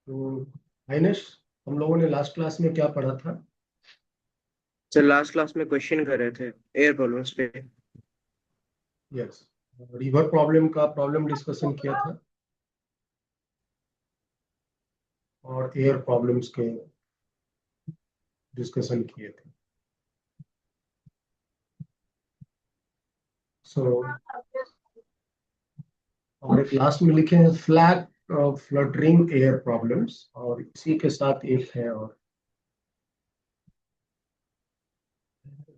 तो आइनश, हम लोगों ने लास्ट क्लास में क्या पढ़ा था? सर लास्ट क्लास में क्वेश्चन कर रहे थे एयर प्रॉब्लम्स पे। यस, रिवर प्रॉब्लम का प्रॉब्लम डिस्कशन किया था और एयर प्रॉब्लम्स के डिस्कशन किए थे। सो और एक लास्ट में लिखे हैं फ्लैग फ्लटरिंग एयर प्रॉब्लम्स, और इसी के साथ एक है और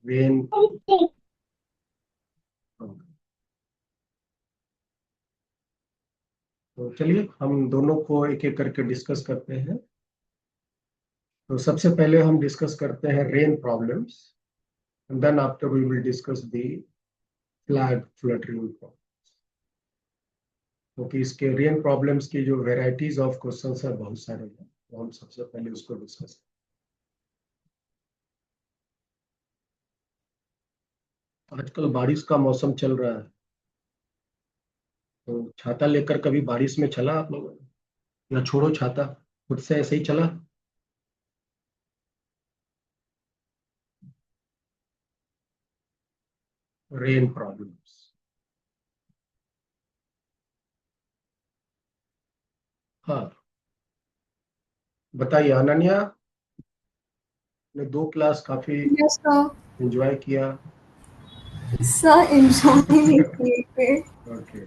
रेन। तो चलिए हम दोनों को एक एक करके डिस्कस करते हैं। तो सबसे पहले हम डिस्कस करते हैं rain problems, and then after we will discuss the flag fluttering problem. क्योंकि इसके रेन प्रॉब्लम्स की जो वेराइटीज ऑफ क्वेश्चंस है बहुत सारे हैं, तो हम सबसे पहले उसको डिस्कस। आजकल बारिश का मौसम चल रहा है, तो छाता लेकर कभी बारिश में चला आप लोगों ने, या छोड़ो छाता खुद से ऐसे ही चला? Rain problems. हाँ, बताइए अनन्या, ने दो क्लास काफी यस सर। एंजॉय किया। सर एंजॉय नहीं किए थे। ओके।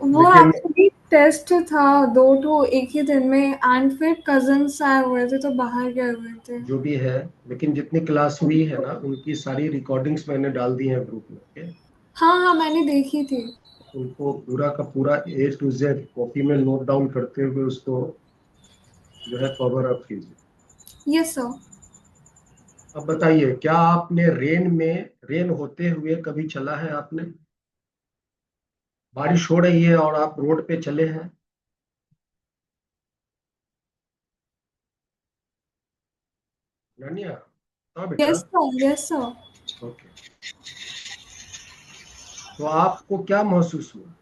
वो लेकिन एक्चुअली टेस्ट था, दो तो एक ही दिन में, एंड फिर कजन्स आए हुए थे तो बाहर गए हुए थे। जो भी है, लेकिन जितनी क्लास हुई है ना उनकी सारी रिकॉर्डिंग्स मैंने डाल दी हैं ग्रुप में। ओके? हाँ हाँ, मैंने देखी थी। उनको पूरा का पूरा A to Z कॉपी में नोट डाउन करते हुए उसको जो है कवर अप कीजिए। Yes sir. अब बताइए, क्या आपने रेन होते हुए कभी चला है आपने? बारिश हो रही है और आप रोड पे चले हैं। ननिया, हाँ बेटा। Yes sir. Yes sir. Okay, तो आपको क्या महसूस हुआ?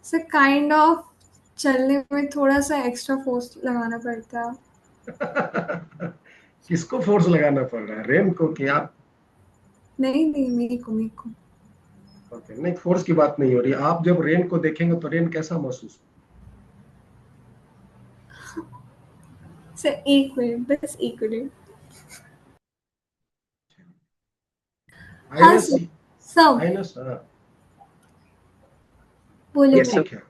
सर काइंड ऑफ चलने में थोड़ा सा एक्स्ट्रा फोर्स लगाना पड़ता है। किसको फोर्स लगाना पड़ रहा है, रेन को कि आप? नहीं नहीं, मेरे को। ओके, नहीं फोर्स की बात नहीं हो रही। आप जब रेन को देखेंगे तो रेन कैसा महसूस सर एक मिनट, बस एक मिनट। होगा? हाँ आइनस, सर। सब आइनस, हाँ। तो बोले यस बोले। सर। ठीक है,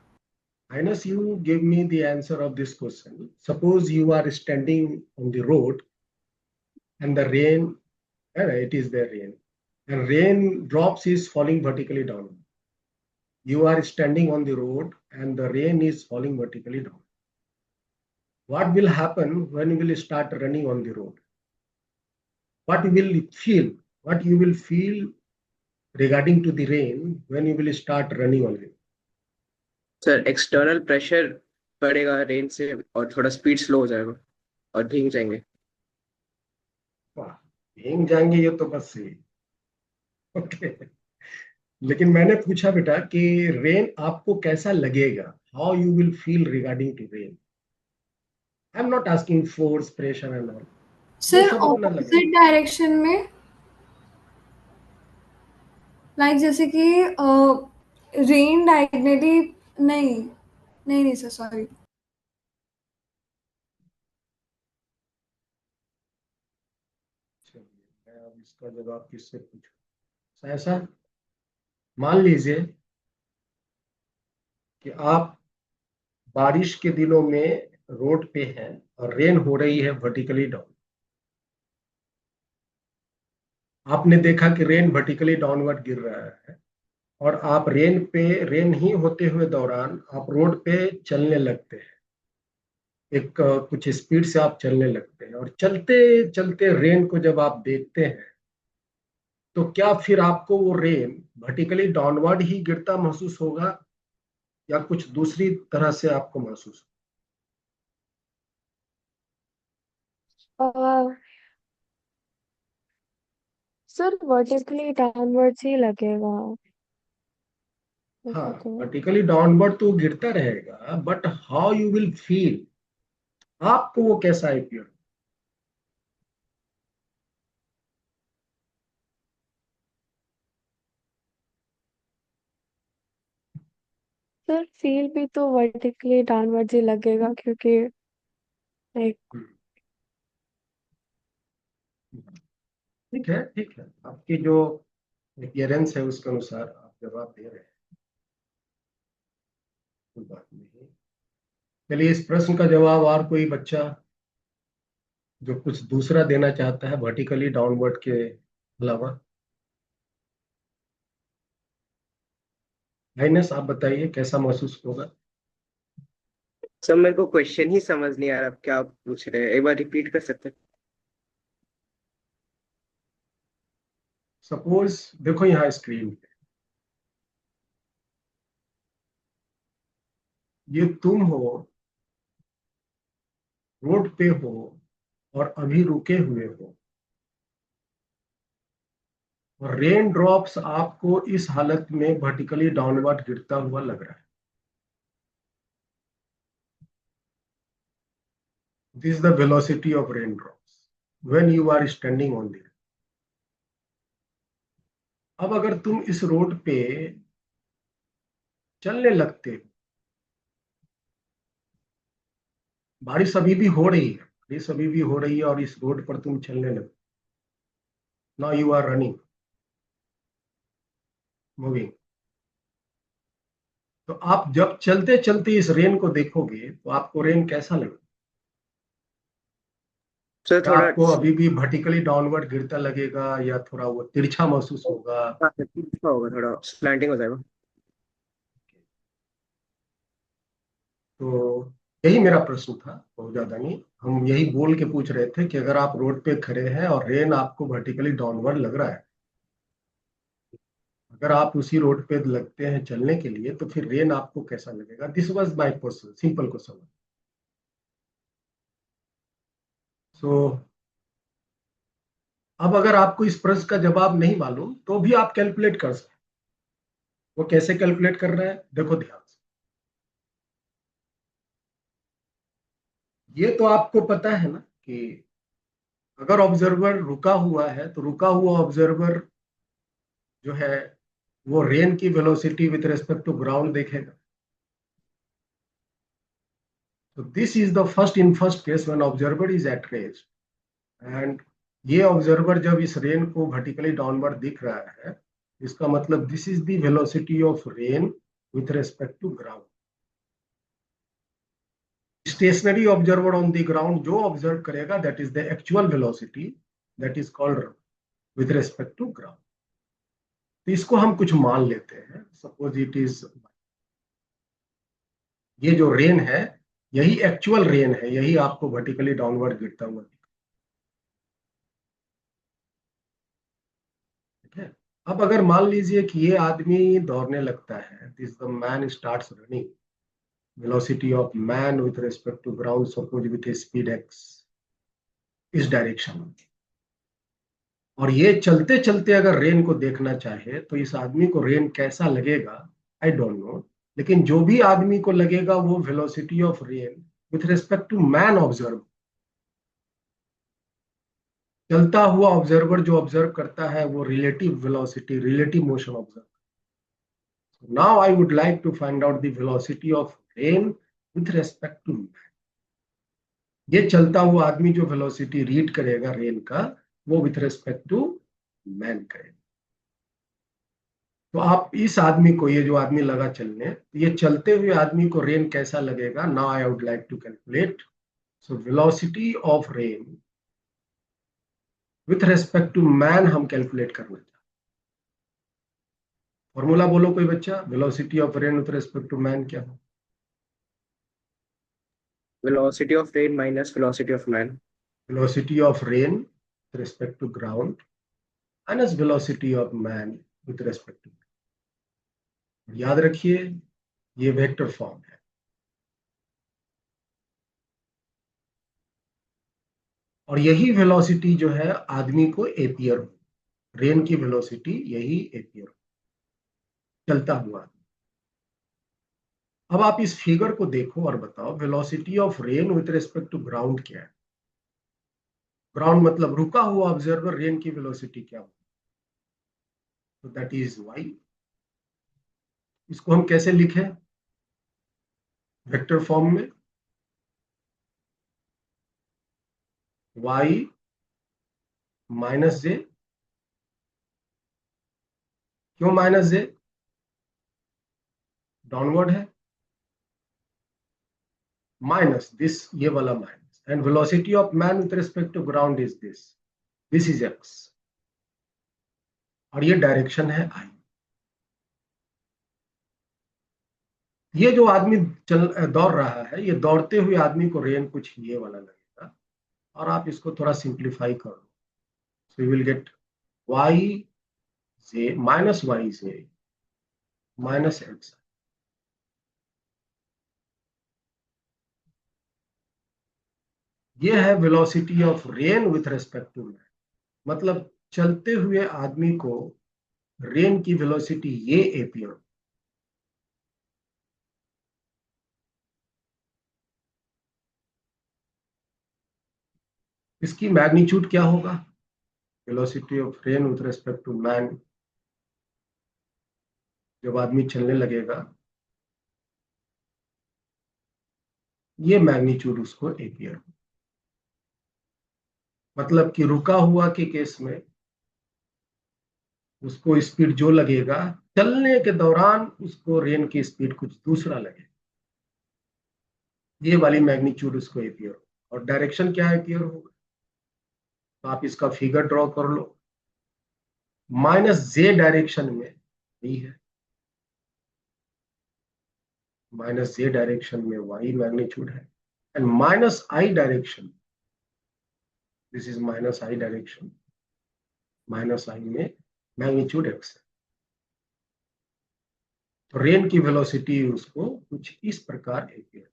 Ines, you give me the answer of this question. Suppose you are standing on the road and the rain, it is the rain, and rain drops is falling vertically down. You are standing on the road and the rain is falling vertically down. What will happen when you will start running on the road? What you will feel? What you will feel regarding to the rain when you will start running on it? Sir external pressure पड़ेगा rain से और थोड़ा speed slow हो जाएगा और भीग जाएंगे। वाह, भीग जाएंगे ये तो बस सही। ओके, लेकिन मैंने पूछा बेटा कि रेन आपको कैसा लगेगा, how you will feel regarding to rain. I am not asking force pressure and all, वो सर सब अपना लगेगा। ऑपोजिट डायरेक्शन में, लाइक जैसे कि रेन डायरेक्टली। नहीं नहीं नहीं सर, सॉरी। चलिए, मैं अब इसका जवाब किससे पूछूं? ऐसा मान लीजिए कि आप बारिश के दिनों में रोड पे हैं और रेन हो रही है वर्टिकली डाउन। आपने देखा कि रेन वर्टिकली डाउनवर्ड गिर रहा है, और आप रेन ही होते हुए दौरान आप रोड पे चलने लगते हैं। एक कुछ स्पीड से आप चलने लगते हैं, और चलते चलते रेन को जब आप देखते हैं, तो क्या फिर आपको वो रेन वर्टिकली डाउनवर्ड ही गिरता महसूस होगा, या कुछ दूसरी तरह से आपको महसूस सर वर्टिकली डाउनवर्ड्स ही लगेगा। हाँ, Okay. वर्टिकली डाउनवर्ड तो गिरता रहेगा, but how you will feel, आपको वो कैसा अपियर। सर फील भी तो वर्टिकली डाउनवर्ड ही लगेगा क्योंकि लाइक ठीक है, ठीक है, आपकी जो अपियरेंस है उसके अनुसार आप जवाब दे रहे हैं, कोई बात नहीं। चलिए, इस प्रश्न का जवाब और कोई बच्चा जो कुछ दूसरा देना चाहता है वर्टिकली डाउनवर्ड के अलावा। माइनस, आप बताइए कैसा महसूस होगा। सर मेरे को क्वेश्चन ही समझ नहीं आ रहा, आप क्या पूछ रहे हैं, एक बार रिपीट कर सकते हैं? सपोज देखो यहाँ स्क्रीन पे, ये तुम हो, रोड पे हो और अभी रुके हुए हो, और रेन ड्रॉप्स आपको इस हालत में वर्टिकली डाउनवर्ड गिरता हुआ लग रहा है। This is the velocity of rain drops when you are standing on the. अब अगर तुम इस रोड पे चलने लगते हो, बारिश अभी भी हो रही है, बारिश अभी भी हो रही है और इस रोड पर तुम चलने लगते, now you are running, moving. तो आप जब चलते चलते इस रेन को देखोगे तो आपको रेन कैसा लगेगा। सर क्या थोड़ा आपको अभी भी वर्टिकली डाउनवर्ड गिरता लगेगा या थोड़ा वो तिरछा महसूस होगा। हाँ, अच्छा होगा, थोड़ा स्लैंटिंग हो जाएगा। तो यही मेरा प्रश्न था, बहुत ज्यादा नहीं, हम यही बोल के पूछ रहे थे कि अगर आप रोड पे खड़े हैं और रेन आपको वर्टिकली डाउनवर्ड लग रहा है, अगर आप उसी रोड पे लगते हैं चलने के लिए, तो फिर रेन आपको कैसा लगेगा। This was my question, simple question. So अब अगर आपको इस प्रश्न का जवाब नहीं मालूम तो भी आप कैलकुलेट कर सकते। वो कैसे कैलकुलेट कर रहे हैं, देखो ध्यान से। ये तो आपको पता है ना कि अगर ऑब्जर्वर रुका हुआ है तो रुका हुआ ऑब्जर्वर जो है वो रेन की velocity with respect to ground देखेगा। तो this is the first in first case when observer is at rest, and ये ऑब्जर्वर जब इस रेन को वर्टिकली डाउनवर्ड दिख रहा है, इसका मतलब this is the velocity of rain with respect to ground. Stationary observer on the ground जो ऑब्जर्व करेगा, that is the actual velocity, that is called with respect to ground. तो इसको हम कुछ मान लेते हैं, सपोज इट इज, ये जो रेन है यही एक्चुअल रेन है, यही आपको वर्टिकली डाउनवर्ड गिरता हुआ दिखा, ठीक है। अब अगर मान लीजिए कि ये आदमी दौड़ने लगता है, this the man starts running, velocity of man with respect to ground suppose with speed X, इस डायरेक्शन में। और ये चलते चलते अगर रेन को देखना चाहे तो इस आदमी को रेन कैसा लगेगा, आई डोंट नो, लेकिन जो भी आदमी को लगेगा वो velocity of rain with respect to man observe, चलता हुआ ऑब्जर्वर जो ऑब्जर्व करता है वो relative velocity, relative motion observe. Now I would like to find out the velocity of rain with respect to man. ये चलता हुआ आदमी जो वेलोसिटी रीड करेगा रेन का, वो विथ रेस्पेक्ट टू मैन करेगा। तो आप इस आदमी को, ये जो आदमी लगा चलने, ये चलते हुए आदमी को रेन कैसा लगेगा। Now I would like to calculate, so velocity of rain with respect to man हम कैलकुलेट करना चाहते हैं। फॉर्मूला बोलो कोई बच्चा, velocity of rain with respect to man क्या हो। Velocity of rain minus velocity of man. Velocity of rain with respect to ground minus velocity of man with respect to. याद रखिए ये वेक्टर फॉर्म है, और यही वेलोसिटी जो है आदमी को एपियर हो, रेन की वेलोसिटी यही एपियर हो, चलता हुआ। अब आप इस फिगर को देखो और बताओ velocity of rain with respect to ground क्या है। ग्राउंड मतलब रुका हुआ ऑब्जर्वर, रेन की वेलोसिटी क्या होगी? तो दैट इज y। इसको हम कैसे लिखें? वेक्टर फॉर्म में y माइनस जे। क्यों माइनस जे? डाउनवर्ड है, माइनस दिस, ये वाला minus, and velocity of man with respect to ground is this is x, और ये डायरेक्शन है i। ये जो आदमी दौड़ रहा है, ये दौड़ते हुए आदमी को रेन कुछ ये वाला लगेगा, और आप इसको थोड़ा सिंप्लीफाई कर लो, so you will get y J minus Y J minus X. ये है velocity of rain with respect to man, मतलब चलते हुए आदमी को रेन की वेलोसिटी ये एपीएम। इसकी मैग्नीट्यूड क्या होगा? Velocity of rain with respect to man, जब आदमी चलने लगेगा, ये मैग्नीट्यूड उसको एपीएम। मतलब कि रुका हुआ के केस में उसको स्पीड जो लगेगा, चलने के दौरान उसको रेन की स्पीड कुछ दूसरा लगेगा, ये वाली मैग्नीट्यूड उसको एपीयर। और डायरेक्शन क्या एपीयर होगा? तो आप इसका फिगर ड्रॉ कर लो, माइनस जे डायरेक्शन में y है, माइनस जे डायरेक्शन में y मैग्नीट्यूड है, and minus I direction, this is minus I direction, minus I में मैग्नीट्यूड x है। तो रेन की वेलोसिटी उसको कुछ इस प्रकार appear.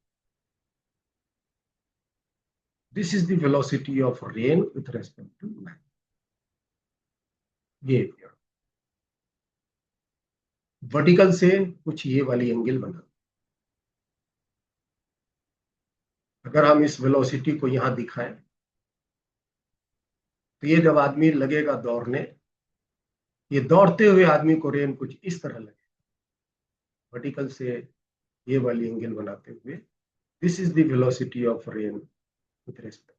This is the velocity of rain with respect to man, ये एपीयर। वर्टिकल से कुछ ये वाली एंगल बना। अगर हम इस वेलोसिटी को यहां दिखाएं, तो ये जब आदमी लगेगा दौड़ने, ये दौड़ते हुए आदमी को रेन कुछ इस तरह लगे, वर्टिकल से ये वाली एंगल बनाते हुए। This is the velocity of rain with respect.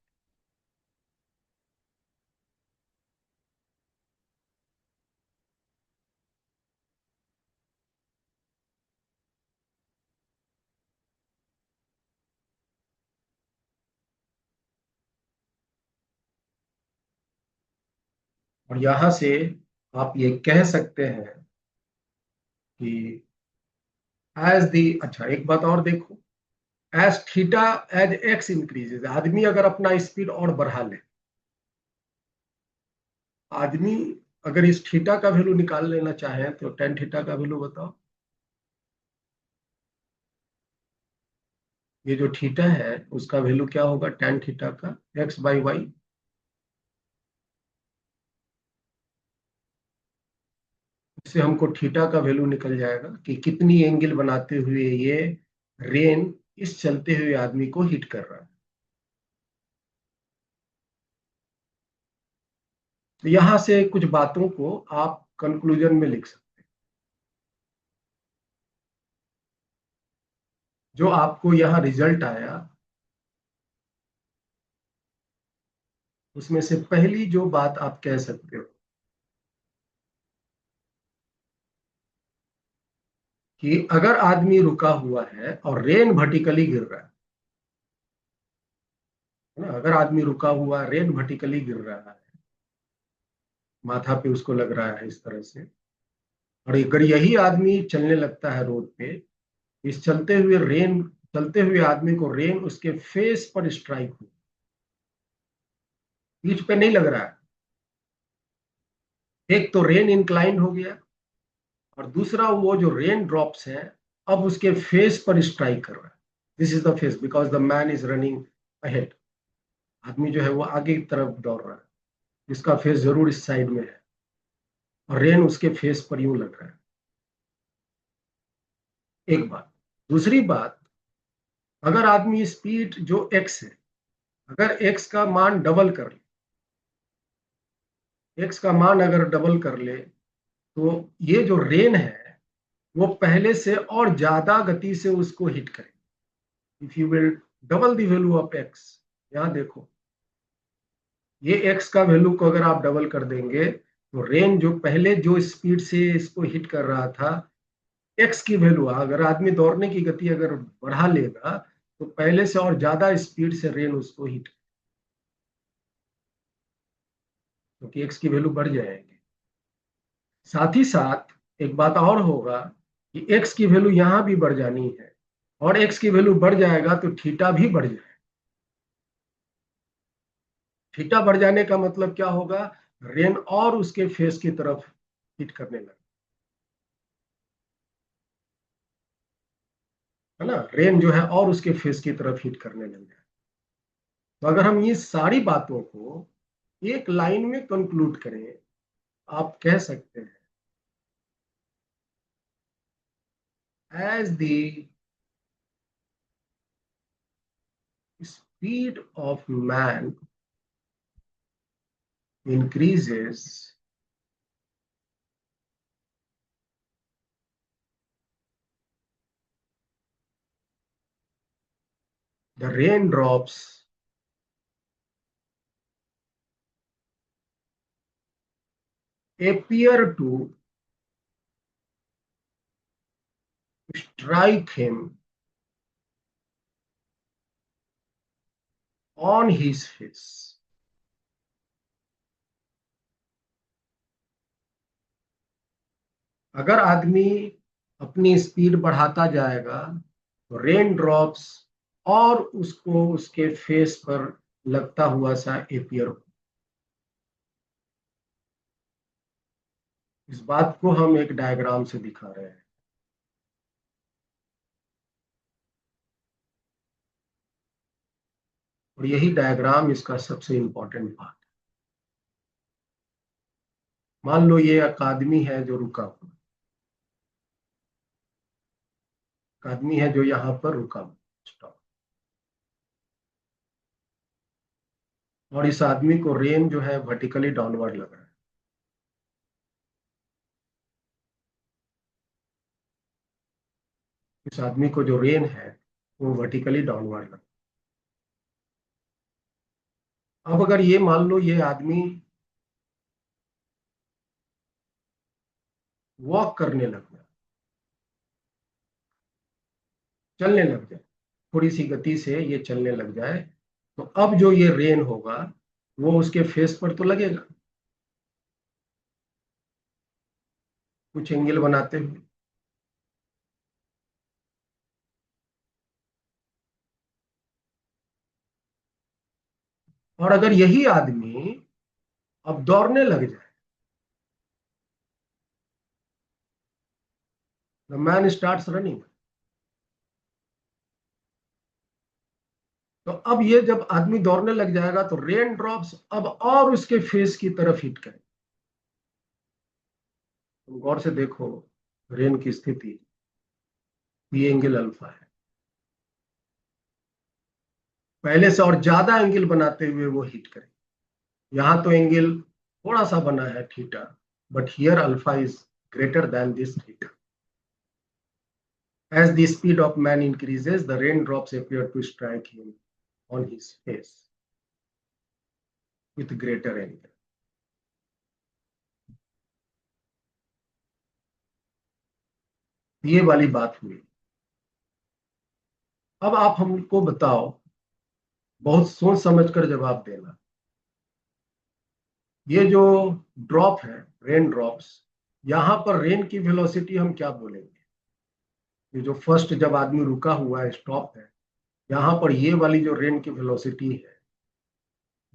और यहां से आप ये कह सकते हैं कि एज दी, अच्छा एक बात और देखो, as theta as X increases, आदमी अगर अपना स्पीड और बढ़ा ले, आदमी अगर इस थीटा का वैल्यू निकाल लेना चाहे तो टेन थीटा का वैल्यू बताओ। ये जो थीटा है उसका वैल्यू क्या होगा? टेन थीटा का एक्स बाई वाई। इससे हमको थीटा का वैल्यू निकल जाएगा कि कितनी एंगल बनाते हुए ये रेन इस चलते हुए आदमी को हिट कर रहा है। तो यहां से कुछ बातों को आप कंक्लूजन में लिख सकते हैं। जो आपको यहां रिजल्ट आया, उसमें से पहली जो बात आप कह सकते हो कि अगर आदमी रुका हुआ है और रेन वर्टिकली गिर रहा है ना, अगर आदमी रुका हुआ रेन वर्टिकली गिर रहा है, माथा पे उसको लग रहा है इस तरह से, और अगर यही आदमी चलने लगता है रोड पे, इस चलते हुए आदमी को रेन उसके फेस पर स्ट्राइक हो, पीठ पे नहीं लग रहा है, एक तो रेन इंक्लाइंड हो गया, और दूसरा वो जो रेन ड्रॉप्स हैं अब उसके फेस पर स्ट्राइक कर रहा है। This is the face because the man is running ahead, आदमी जो है वो आगे की तरफ दौड़ रहा है, इसका फेस जरूर इस साइड में है, और रेन उसके फेस पर यूं लग रहा है। एक बात। दूसरी बात, अगर आदमी स्पीड जो x है, अगर x का मान डबल कर ले, x का मान अगर डबल कर ले, तो ये जो रेन है वो पहले से और ज्यादा गति से उसको हिट करे। If you will double the value of x, यहां देखो, ये x का वैल्यू को अगर आप डबल कर देंगे तो रेन जो पहले जो स्पीड से इसको हिट कर रहा था, x की वैल्यू, अगर आदमी दौड़ने की गति अगर बढ़ा लेगा तो पहले से और ज्यादा स्पीड से रेन उसको हिट, क्योंकि x की वैल्यू बढ़ जाएगी। साथ ही साथ एक बात और होगा कि x की वैल्यू यहां भी बढ़ जानी है, और x की वैल्यू बढ़ जाएगा तो थीटा भी बढ़ जाएगा। थीटा बढ़ जाने का मतलब क्या होगा, रेन और उसके फेस की तरफ हिट करने लगे, है ना, रेन जो है और उसके फेस की तरफ हिट करने लग जाए। तो अगर हम ये सारी बातों को एक लाइन में कंक्लूड करें, आप कह सकते हैं, as the speed of man increases, the raindrops appear to strike him on his face. अगर आदमी अपनी स्पीड बढ़ाता जाएगा तो रेन ड्रॉप्स और उसको उसके फेस पर लगता हुआ सा एपियर हो। इस बात को हम एक डायग्राम से दिखा रहे हैं। और यही डायग्राम इसका सबसे इंपॉर्टेंट पार्ट है। मान लो ये एक आदमी है जो रुका हुआ, एक आदमी है जो यहाँ पर रुका हुआ, स्टॉप, और इस आदमी को रेन जो है वर्टिकली डाउनवर्ड लग रहा है। इस आदमी को जो रेन है वो वर्टिकली डाउनवर्ड लग रहा है। अब अगर ये मान लो ये आदमी वॉक करने लग गया, चलने लग जाए, थोड़ी सी गति से ये चलने लग जाए, तो अब जो ये रेन होगा वो उसके फेस पर तो लगेगा, कुछ एंगल बनाते हुए। और अगर यही आदमी अब दौड़ने लग जाए, द मैन स्टार्ट्स रनिंग, तो अब ये जब आदमी दौड़ने लग जाएगा तो रेन ड्रॉप्स अब और उसके फेस की तरफ हिट करें। तुम गौर से देखो रेन की स्थिति, ये एंगल अल्फा है, पहले से और ज्यादा एंगल बनाते हुए वो हिट करे। यहां तो एंगल थोड़ा सा बना है theta, but here alpha is greater then this theta. As the speed of man increases, the raindrops appear to strike him on his face with greater angle. ये वाली बात हुई। अब आप हमको बताओ, बहुत सोच समझ कर जवाब देना, ये जो ड्रॉप है, रेन ड्रॉप्स, यहां पर रेन की वेलोसिटी हम क्या बोलेंगे? ये जो फर्स्ट जब आदमी रुका हुआ है, स्टॉप है, यहां पर ये वाली जो रेन की वेलोसिटी है,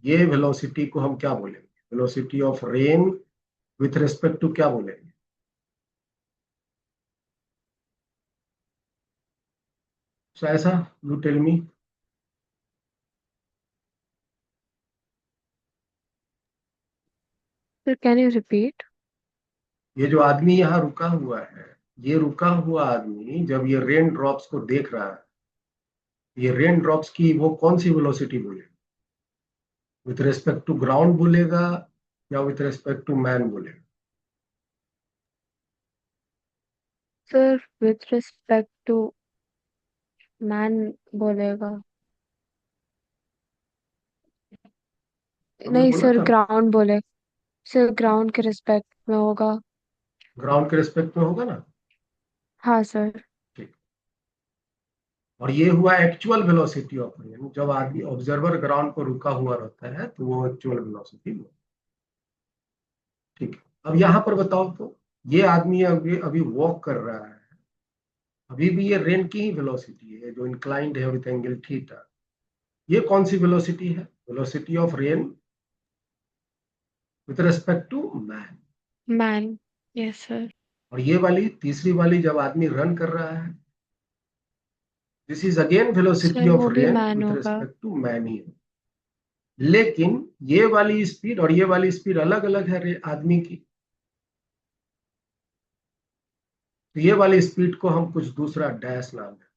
ये वेलोसिटी को हम क्या बोलेंगे? Velocity of rain with respect to क्या बोलेंगे? So ऐसा, you tell me. Sir, can you repeat? ये जो आदमी यहाँ रुका हुआ है, ये रुका हुआ आदमी जब ये रेन ड्रॉप्स को देख रहा है, ये रेन ड्रॉप्स की वो कौन सी वेलोसिटी बोलेगा? विथ रेस्पेक्ट टू ग्राउंड बोलेगा या विथ रेस्पेक्ट टू मैन बोलेगा? Sir with respect to man बोलेगा। हमने नहीं बोला सर, था ग्राउंड बोले। सर ग्राउंड के रिस्पेक्ट में होगा। ग्राउंड के रेस्पेक्ट में होगा ना। हाँ सर। ठीक। और ये हुआ एक्चुअल वेलोसिटी ऑफ रेन, जब आदमी ऑब्जर्वर ग्राउंड पर रुका हुआ रहता है तो वो एक्चुअल वेलोसिटी। ठीक है, अब यहां पर बताओ तो ये आदमी अभी अभी वॉक कर रहा है, अभी भी ये रेन की ही वेलोसिटी है जो इंक्लाइंड है विद एंगल थीटा। ये कौन सी वेलोसिटी है? Velocity of rain with respect to man. Man. Yes sir. और ये वाली तीसरी वाली जब आदमी रन कर रहा है, this is again velocity sir of वो भी रेन मैन विद होगा। रिस्पेक्ट टू मैन ही है। लेकिन ये वाली स्पीड और ये वाली स्पीड अलग अलग है आदमी की। तो ये वाली स्पीड को हम कुछ दूसरा डैश नाम है।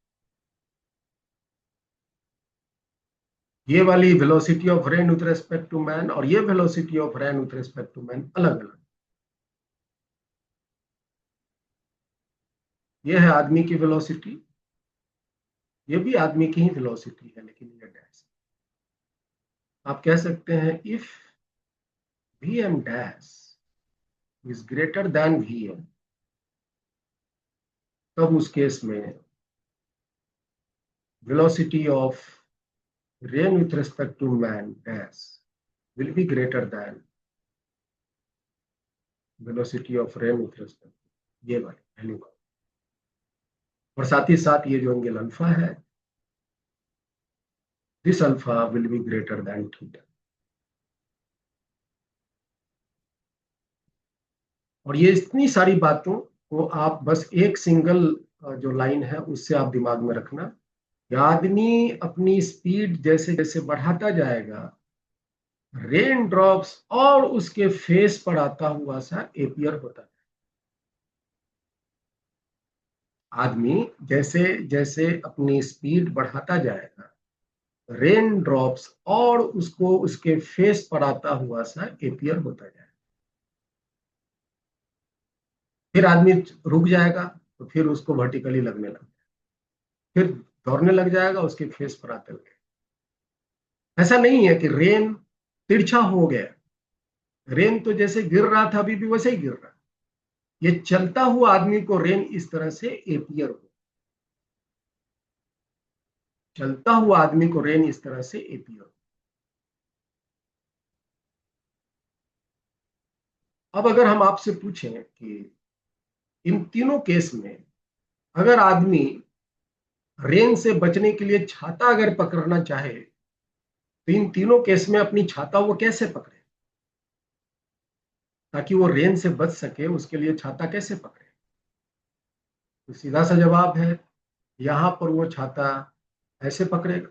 ये वाली velocity of rain with respect to man और ये velocity of rain with respect to man अलग अलग। ये है आदमी की वेलोसिटी, ये भी आदमी की ही वेलोसिटी है, लेकिन ये डैश। आप कह सकते हैं if V M dash is greater than V M, तब उस केस में velocity of rain with respect to man dash will be greater than velocity of rain with respect ये वाली वैल्यू। और साथ ही साथ ये जो एंगल अल्फा है, this alpha will be greater than theta. और ये इतनी सारी बातों को आप बस एक सिंगल जो लाइन है उससे आप दिमाग में रखना। आदमी अपनी स्पीड जैसे जैसे बढ़ाता जाएगा, रेन ड्रॉप्स और उसके फेस पर आता हुआ सा एपियर होता है। आदमी जैसे जैसे अपनी स्पीड बढ़ाता जाएगा, रेन ड्रॉप्स और उसको उसके फेस पर आता हुआ सा एपियर होता जाएगा। फिर आदमी रुक जाएगा तो फिर उसको वर्टिकली लगने लगेगा, फिर दौड़ने लग जाएगा, उसके फेस पर आते लगे। ऐसा नहीं है कि रेन तिरछा हो गया, रेन तो जैसे गिर रहा था अभी भी वैसे ही गिर रहा है। ये चलता हुआ आदमी को रेन इस तरह से एपियर हो, चलता हुआ आदमी को रेन इस तरह से एपियर हो। अब अगर हम आपसे पूछें कि इन तीनों केस में अगर आदमी रेन से बचने के लिए छाता अगर पकड़ना चाहे तो इन तीनों केस में अपनी छाता वो कैसे पकड़े ताकि वो रेन से बच सके? उसके लिए छाता कैसे पकड़े? तो सीधा सा जवाब है, यहां पर वो छाता ऐसे पकड़ेगा,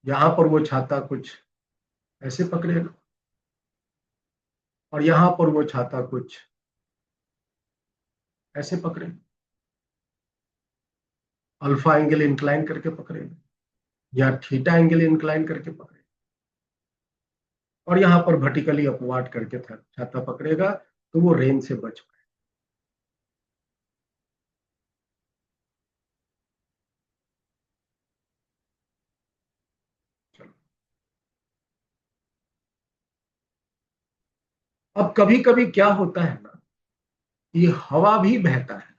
यहां पर वो छाता कुछ ऐसे पकड़ेगा और यहां पर वो छाता कुछ ऐसे पकड़ेगा। अल्फा एंगल इंक्लाइन करके पकड़ेगा या थीटा एंगल इंक्लाइन करके पकड़ेगा और यहां पर वर्टिकली अपवार्ड करके छाता पकड़ेगा तो वो रेन से बच पाए। चलो, अब कभी कभी क्या होता है ना, कि हवा भी बहता है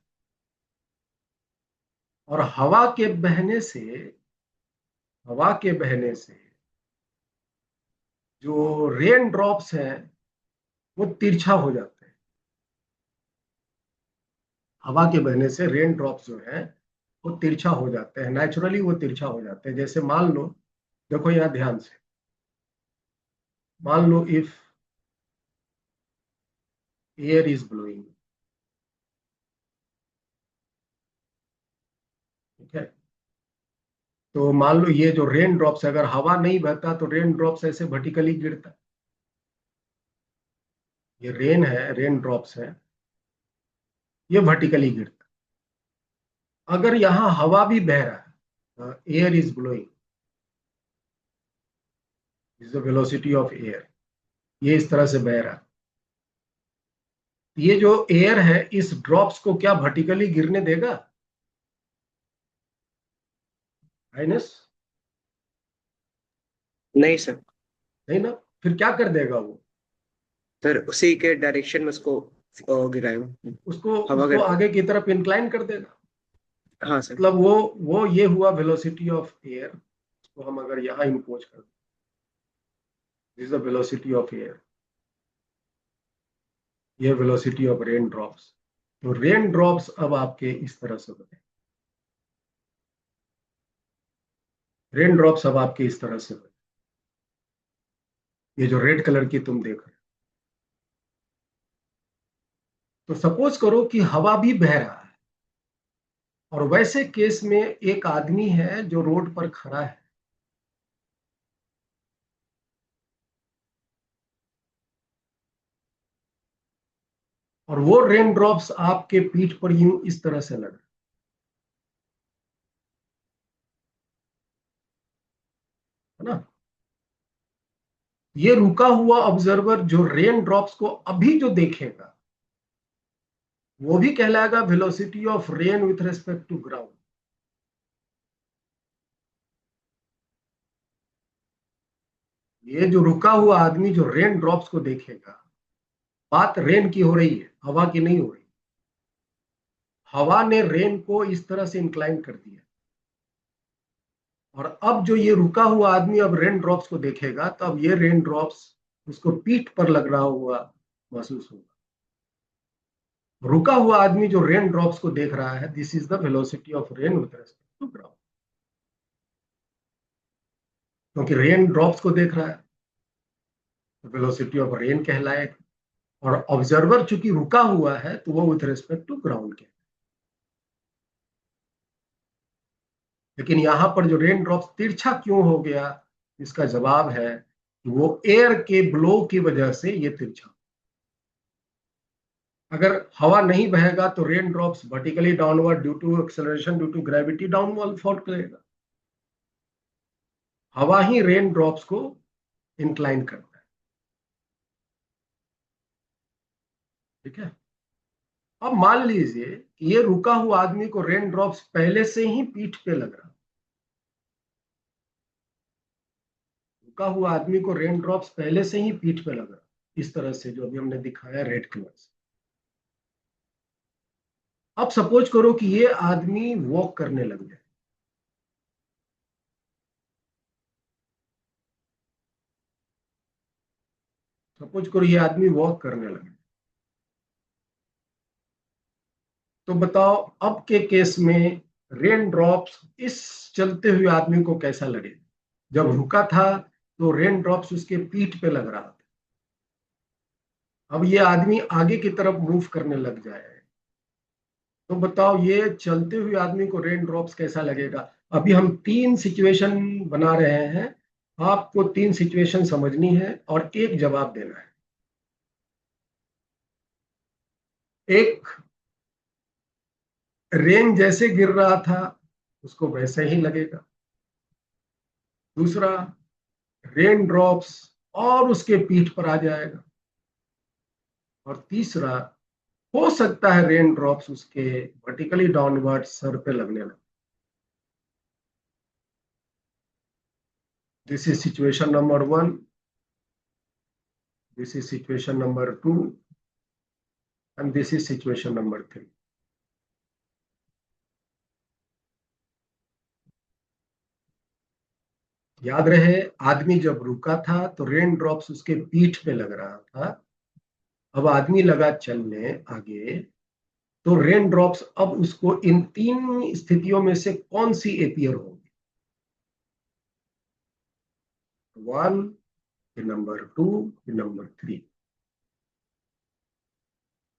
और हवा के बहने से जो रेन ड्रॉप्स हैं वो तिरछा हो जाते हैं। हवा के बहने से रेन ड्रॉप्स जो है वो तिरछा हो जाते हैं, नेचुरली वो तिरछा हो जाते हैं। जैसे मान लो, देखो यहां ध्यान से, मान लो इफ एयर इज ब्लोइंग, ठीक है, तो मान लो ये जो रेन ड्रॉप्स, अगर हवा नहीं बहता तो रेन ड्रॉप्स ऐसे वर्टिकली गिरता, ये रेन है, रेन ड्रॉप्स है, ये वर्टिकली गिरता है। अगर यहाँ हवा भी बह रहा है, air is blowing, is the velocity of air, ये इस तरह से बह रहा है, ये जो एयर है इस ड्रॉप्स को क्या वर्टिकली गिरने देगा आइनस? नहीं सर। नहीं ना, फिर क्या कर देगा वो? सर उसी के डायरेक्शन में उसको गिराएगा। उसको हवा उसको कर। आगे की तरफ इंक्लाइन कर देगा। हाँ सर। मतलब वो ये हुआ वेलोसिटी ऑफ एयर, उसको हम अगर यहाँ इम्पोज कर दें, this is the velocity of air, ये वेलोसिटी ऑफ रेन ड्रॉप्स। तो रेन ड्रॉप्स अब आपके इस तरह से बने, रेन ड्रॉप्स अब आपके इस तरह से बने, ये जो रेड कलर की तुम देख रहे हो। तो सपोज करो कि हवा भी बह रहा है, और वैसे केस में एक आदमी है जो रोड पर खड़ा है, और वो रेन ड्रॉप्स आपके पीठ पर यूं इस तरह से लग रहे, है ना? ये रुका हुआ ऑब्जर्वर जो रेन ड्रॉप्स को अभी जो देखेगा वो भी कहलाएगा velocity of rain with respect to ground. ये जो रुका हुआ आदमी जो रेन ड्रॉप्स को देखेगा, बात रेन की हो रही है, हवा की नहीं हो रही। हवा ने रेन को इस तरह से इंक्लाइन कर दिया, और अब जो ये रुका हुआ आदमी अब रेन ड्रॉप्स को देखेगा, तो अब ये रेन ड्रॉप्स उसको पीठ पर लग रहा हुआ महसूस होगा। रुका हुआ आदमी जो रेन ड्रॉप्स को देख रहा है, this is the velocity of rain with respect to ground, क्योंकि रेन ड्रॉप्स को देख रहा है, वेलोसिटी ऑफ रेन कहलाएगा। और ऑब्जर्वर चूंकि रुका हुआ है तो वो विथ रेस्पेक्ट टू ग्राउंड के। लेकिन यहां पर जो रेन ड्रॉप्स तिरछा क्यों हो गया, इसका जवाब है कि वो एयर के ब्लो की वजह से ये तिरछा। अगर हवा नहीं बहेगा तो rain drops vertically downward due to acceleration, due to gravity downward fall करेगा। हवा ही रेन ड्रॉप्स को इंक्लाइन करता है। ठीक है, अब मान लीजिए कि ये रुका हुआ आदमी को रेन ड्रॉप्स पहले से ही पीठ पे लग रहा, रुका हुआ आदमी को रेन ड्रॉप्स पहले से ही पीठ पे लग रहा, इस तरह से जो अभी हमने दिखाया रेड कलर से। अब सपोज करो कि ये आदमी वॉक करने लग जाए, सपोज करो ये आदमी वॉक करने लगे, तो बताओ अब के केस में रेन ड्रॉप्स इस चलते हुए आदमी को कैसा लगे? जब रुका था तो रेन ड्रॉप्स उसके पीठ पे लग रहा था, अब ये आदमी आगे की तरफ मूव करने लग जाए, तो बताओ ये चलते हुए आदमी को रेन ड्रॉप्स कैसा लगेगा? अभी हम 3 सिचुएशन बना रहे हैं, आपको 3 सिचुएशन समझनी है और एक जवाब देना है। एक, रेन जैसे गिर रहा था उसको वैसे ही लगेगा। दूसरा, रेन ड्रॉप्स और उसके पीठ पर आ जाएगा। और तीसरा, हो सकता है रेन ड्रॉप्स उसके वर्टिकली डाउनवर्ड सर पे लगने लगे। This is situation number 1, this is situation number 2, and this is situation number 3। याद रहे, आदमी जब रुका था तो रेन ड्रॉप्स उसके पीठ पे लग रहा था, अब आदमी लगा चलने आगे, तो रेन ड्रॉप्स अब उसको इन 3 स्थितियों में से कौन सी अपीयर होगी? 1, नंबर 2, नंबर 3।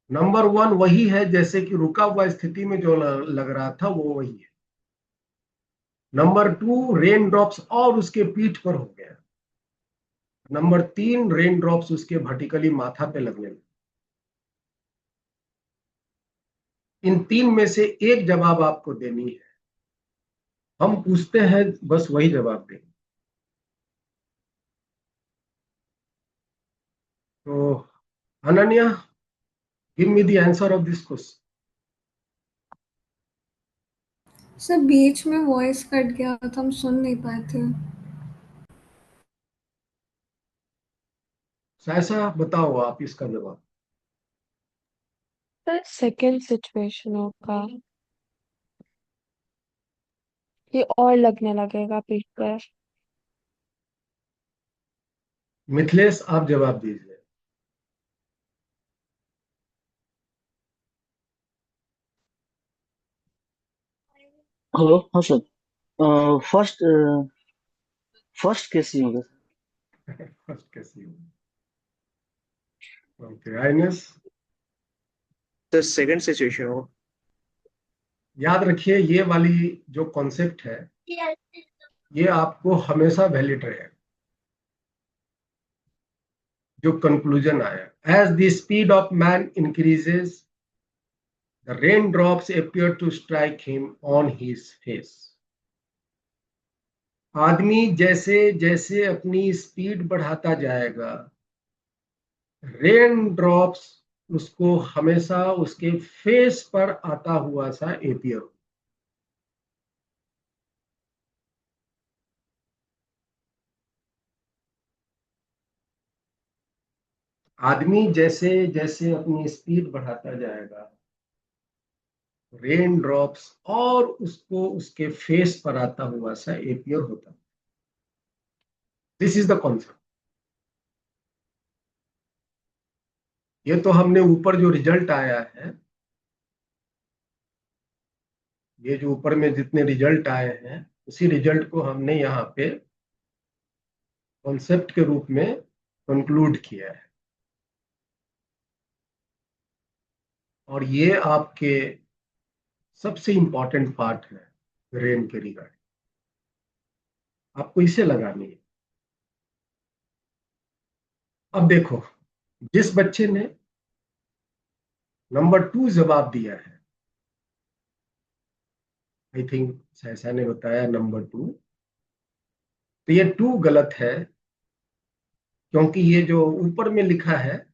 नंबर 1 वही है जैसे कि रुका हुआ स्थिति में जो लग रहा था वो वही है। नंबर 2, रेन ड्रॉप्स और उसके पीठ पर हो गया। नंबर 3, रेन ड्रॉप्स उसके वर्टिकली माथा पे लगने लगे। इन तीन में से एक जवाब आपको देनी है, हम पूछते हैं बस वही जवाब देंगे। तो Ananya, give me the answer of this question. Sir बीच में वॉइस कट गया था, हम सुन नहीं पाए थे। ऐसा बताओ आप इसका जवाब। सर सेकंड सिचुएशन होगा, ये और लगने लगेगा पीठ पर। मिथिलेश, आप जवाब दीजिए। हेलो, हाँ सर। फर्स्ट फर्स्ट केस ही होगा। फर्स्ट कैसी हो? ओके, आइनस। तो सेकंड सिचुएशन हो। याद रखिए, ये वाली जो कॉन्सेप्ट है ये आपको हमेशा वैलिड रहेगा। जो कंक्लूजन आया, as the speed of man increases the rain drops appear to strike him on his face। आदमी जैसे जैसे अपनी स्पीड बढ़ाता जाएगा, रेन ड्रॉप्स उसको हमेशा उसके फेस पर आता हुआ सा एपियर। आदमी जैसे जैसे अपनी स्पीड बढ़ाता जाएगा, रेन ड्रॉप्स और उसको उसके फेस पर आता हुआ सा एपियर होता। This is the concept. ये तो हमने ऊपर जो रिजल्ट आया है, ये जो ऊपर में जितने रिजल्ट आए हैं उसी रिजल्ट को हमने यहाँ पे कॉन्सेप्ट के रूप में कंक्लूड किया है। और ये आपके सबसे इंपॉर्टेंट पार्ट है रेन के रिगार्डिंग, आपको इसे लगानी है। अब देखो, जिस बच्चे ने नंबर 2 जवाब दिया है, आई थिंक सहसा ने बताया नंबर 2, तो ये 2 गलत है, क्योंकि ये जो ऊपर में लिखा है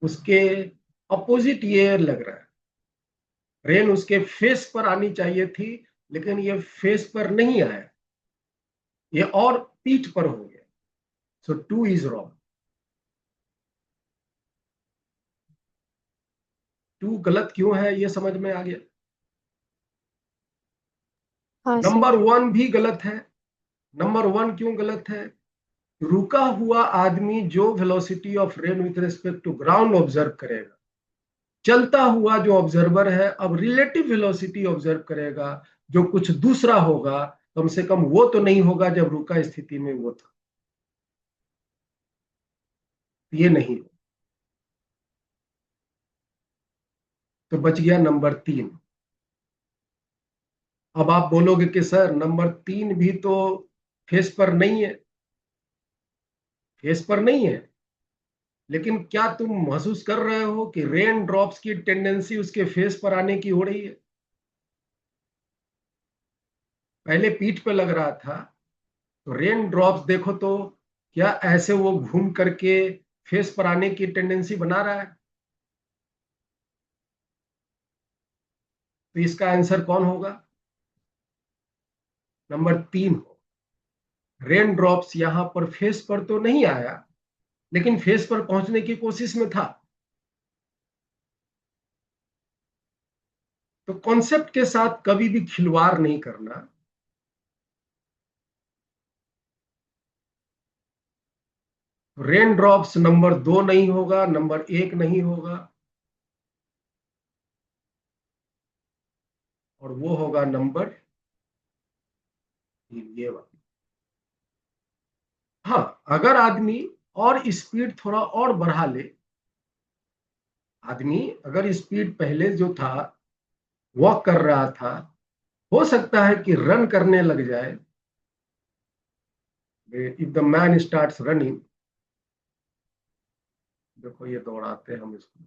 उसके अपोजिट ये लग रहा है। रेन उसके फेस पर आनी चाहिए थी, लेकिन ये फेस पर नहीं आया, ये और पीठ पर हो गया। सो 2 इज रॉन्ग। 2 गलत क्यों है ये समझ में आ गया। हाँ नंबर सर। 1 भी गलत है। नंबर 1 क्यों गलत है? रुका हुआ आदमी जो velocity of rain with respect to ground observe करेगा, चलता हुआ जो ऑब्जर्वर है अब रिलेटिव वेलोसिटी ऑब्जर्व करेगा, जो कुछ दूसरा होगा, कम से कम वो तो नहीं होगा जब रुका स्थिति में वो था। ये नहीं हो, तो बच गया नंबर 3। अब आप बोलोगे कि सर नंबर 3 भी तो फेस पर नहीं है। फेस पर नहीं है, लेकिन क्या तुम महसूस कर रहे हो कि रेन ड्रॉप्स की टेंडेंसी उसके फेस पर आने की हो रही है? पहले पीठ पे लग रहा था, तो रेन ड्रॉप्स देखो तो क्या ऐसे वो घूम करके फेस पर आने की टेंडेंसी बना रहा है? तो इसका आंसर कौन होगा? नंबर 3 हो। रेन ड्रॉप्स यहां पर फेस पर तो नहीं आया, लेकिन फेस पर पहुंचने की कोशिश में था। तो कॉन्सेप्ट के साथ कभी भी खिलवाड़ नहीं करना। रेन ड्रॉप्स नंबर 2 नहीं होगा, नंबर 1 नहीं होगा, और वो होगा नंबर ये वाला। हाँ, अगर आदमी और स्पीड थोड़ा और बढ़ा ले, आदमी अगर स्पीड पहले जो था वॉक कर रहा था, हो सकता है कि रन करने लग जाए। If the man starts running, देखो ये दौड़ाते हैं हम इसको,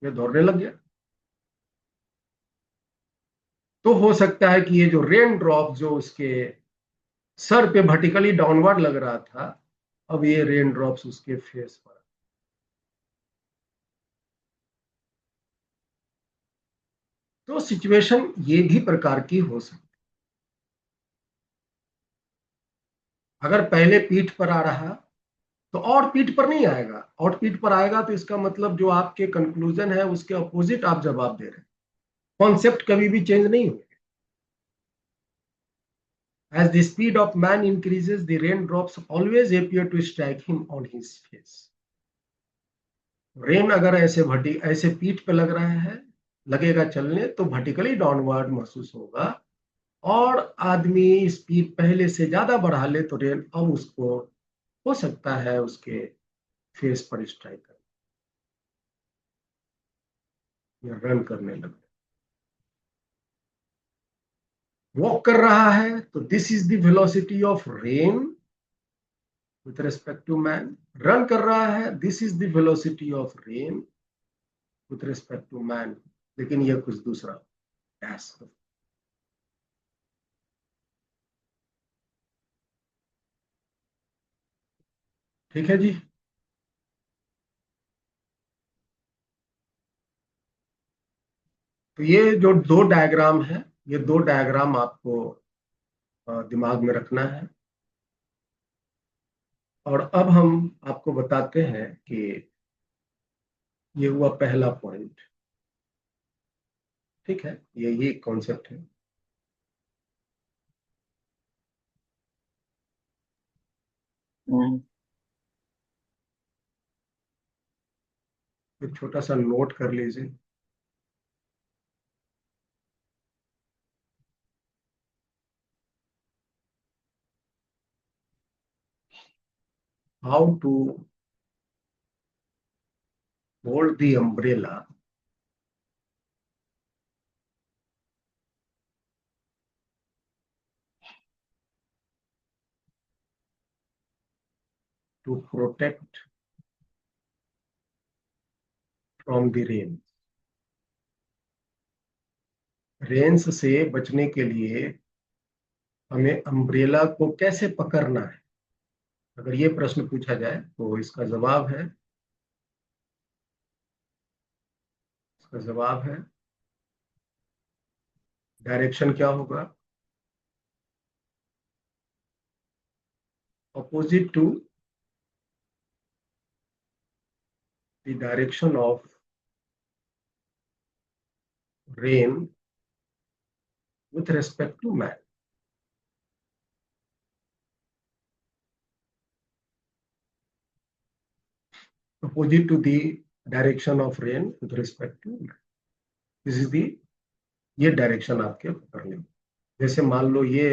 ये दौड़ने लग गया। तो हो सकता है कि ये जो रेन ड्रॉप जो उसके सर पे वर्टिकली डाउनवर्ड लग रहा था, अब ये रेन ड्रॉप्स उसके फेस पर। तो सिचुएशन ये भी प्रकार की हो सकती है। अगर पहले पीठ पर आ रहा तो और पीठ पर नहीं आएगा, और पीठ पर आएगा तो इसका मतलब जो आपके कंक्लूजन है उसके अपोजिट आप जवाब दे रहे हैं। कॉन्सेप्ट कभी भी चेंज नहीं हुए। As the speed of man increases, the raindrops always appear to strike him on his face. Rain अगर ऐसे पीठ पे लग रहा है, लगेगा चलने, तो वर्टिकली डाउनवर्ड महसूस होगा, और आदमी स्पीड पहले से ज्यादा बढ़ा ले तो रेन अब उसको हो सकता है उसके फेस पर स्ट्राइक कर या रन करने लगे। वॉक कर रहा है तो this is the velocity of rain with respect to man. Run कर रहा है, this is the velocity of rain with respect to man. लेकिन यह कुछ दूसरा डैश। ठीक है जी। तो ये जो दो डायग्राम है, ये दो डायग्राम आपको दिमाग में रखना है। और अब हम आपको बताते हैं कि ये हुआ पहला पॉइंट। ठीक है, ये कॉन्सेप्ट है। हम्म, एक छोटा सा नोट कर लीजिए। How to hold the umbrella to protect from the rain. Rains से बचने के लिए हमें अम्ब्रेला को कैसे पकड़ना है। अगर ये प्रश्न पूछा जाए तो इसका जवाब है डायरेक्शन क्या होगा, opposite to the direction of rain with respect to man. opposite to the direction of rain with respect to land. This is the ये डायरेक्शन आपके पकड़ने। जैसे मान लो ये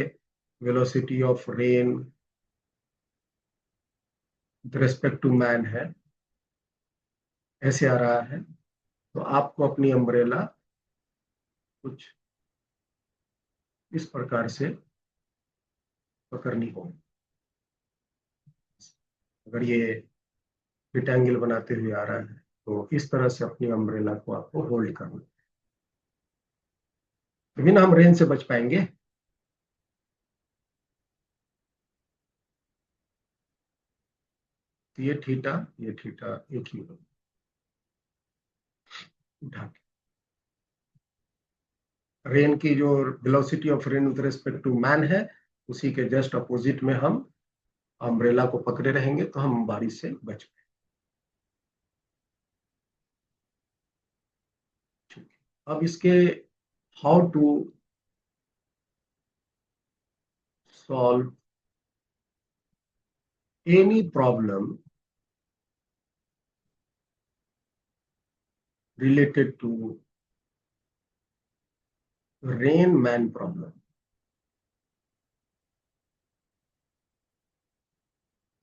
velocity of rain with respect to man है, ऐसे आ रहा है, तो आपको अपनी अम्ब्रेला कुछ इस प्रकार से पकड़नी होगी। अगर ये रिक्टेंगल बनाते हुए आ रहा है तो इस तरह से अपनी अम्ब्रेला को आपको होल्ड करना, तभी ना हम रेन से बच पाएंगे। तो ये थीटा एक ही होगा। उठा के रेन की जो velocity of rain with respect to man है, उसी के जस्ट अपोजिट में हम अम्ब्रेला को पकड़े रहेंगे तो हम बारिश से बच पाएंगे। अब इसके how to solve any problem related to rain man problem.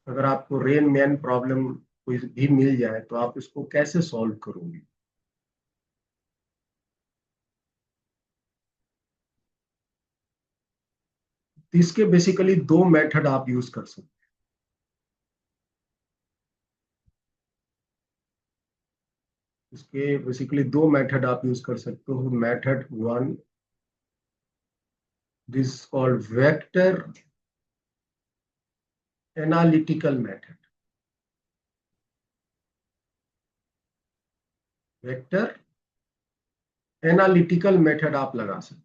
अगर आपको रेन मैन प्रॉब्लम कोई भी मिल जाए तो आप इसको कैसे सॉल्व करोगे। तो इसके बेसिकली दो मेथड आप यूज कर सकते हैं। इसके बेसिकली दो मेथड आप यूज कर सकते हो. Method one, this called vector analytical method. Vector analytical method आप लगा सकते.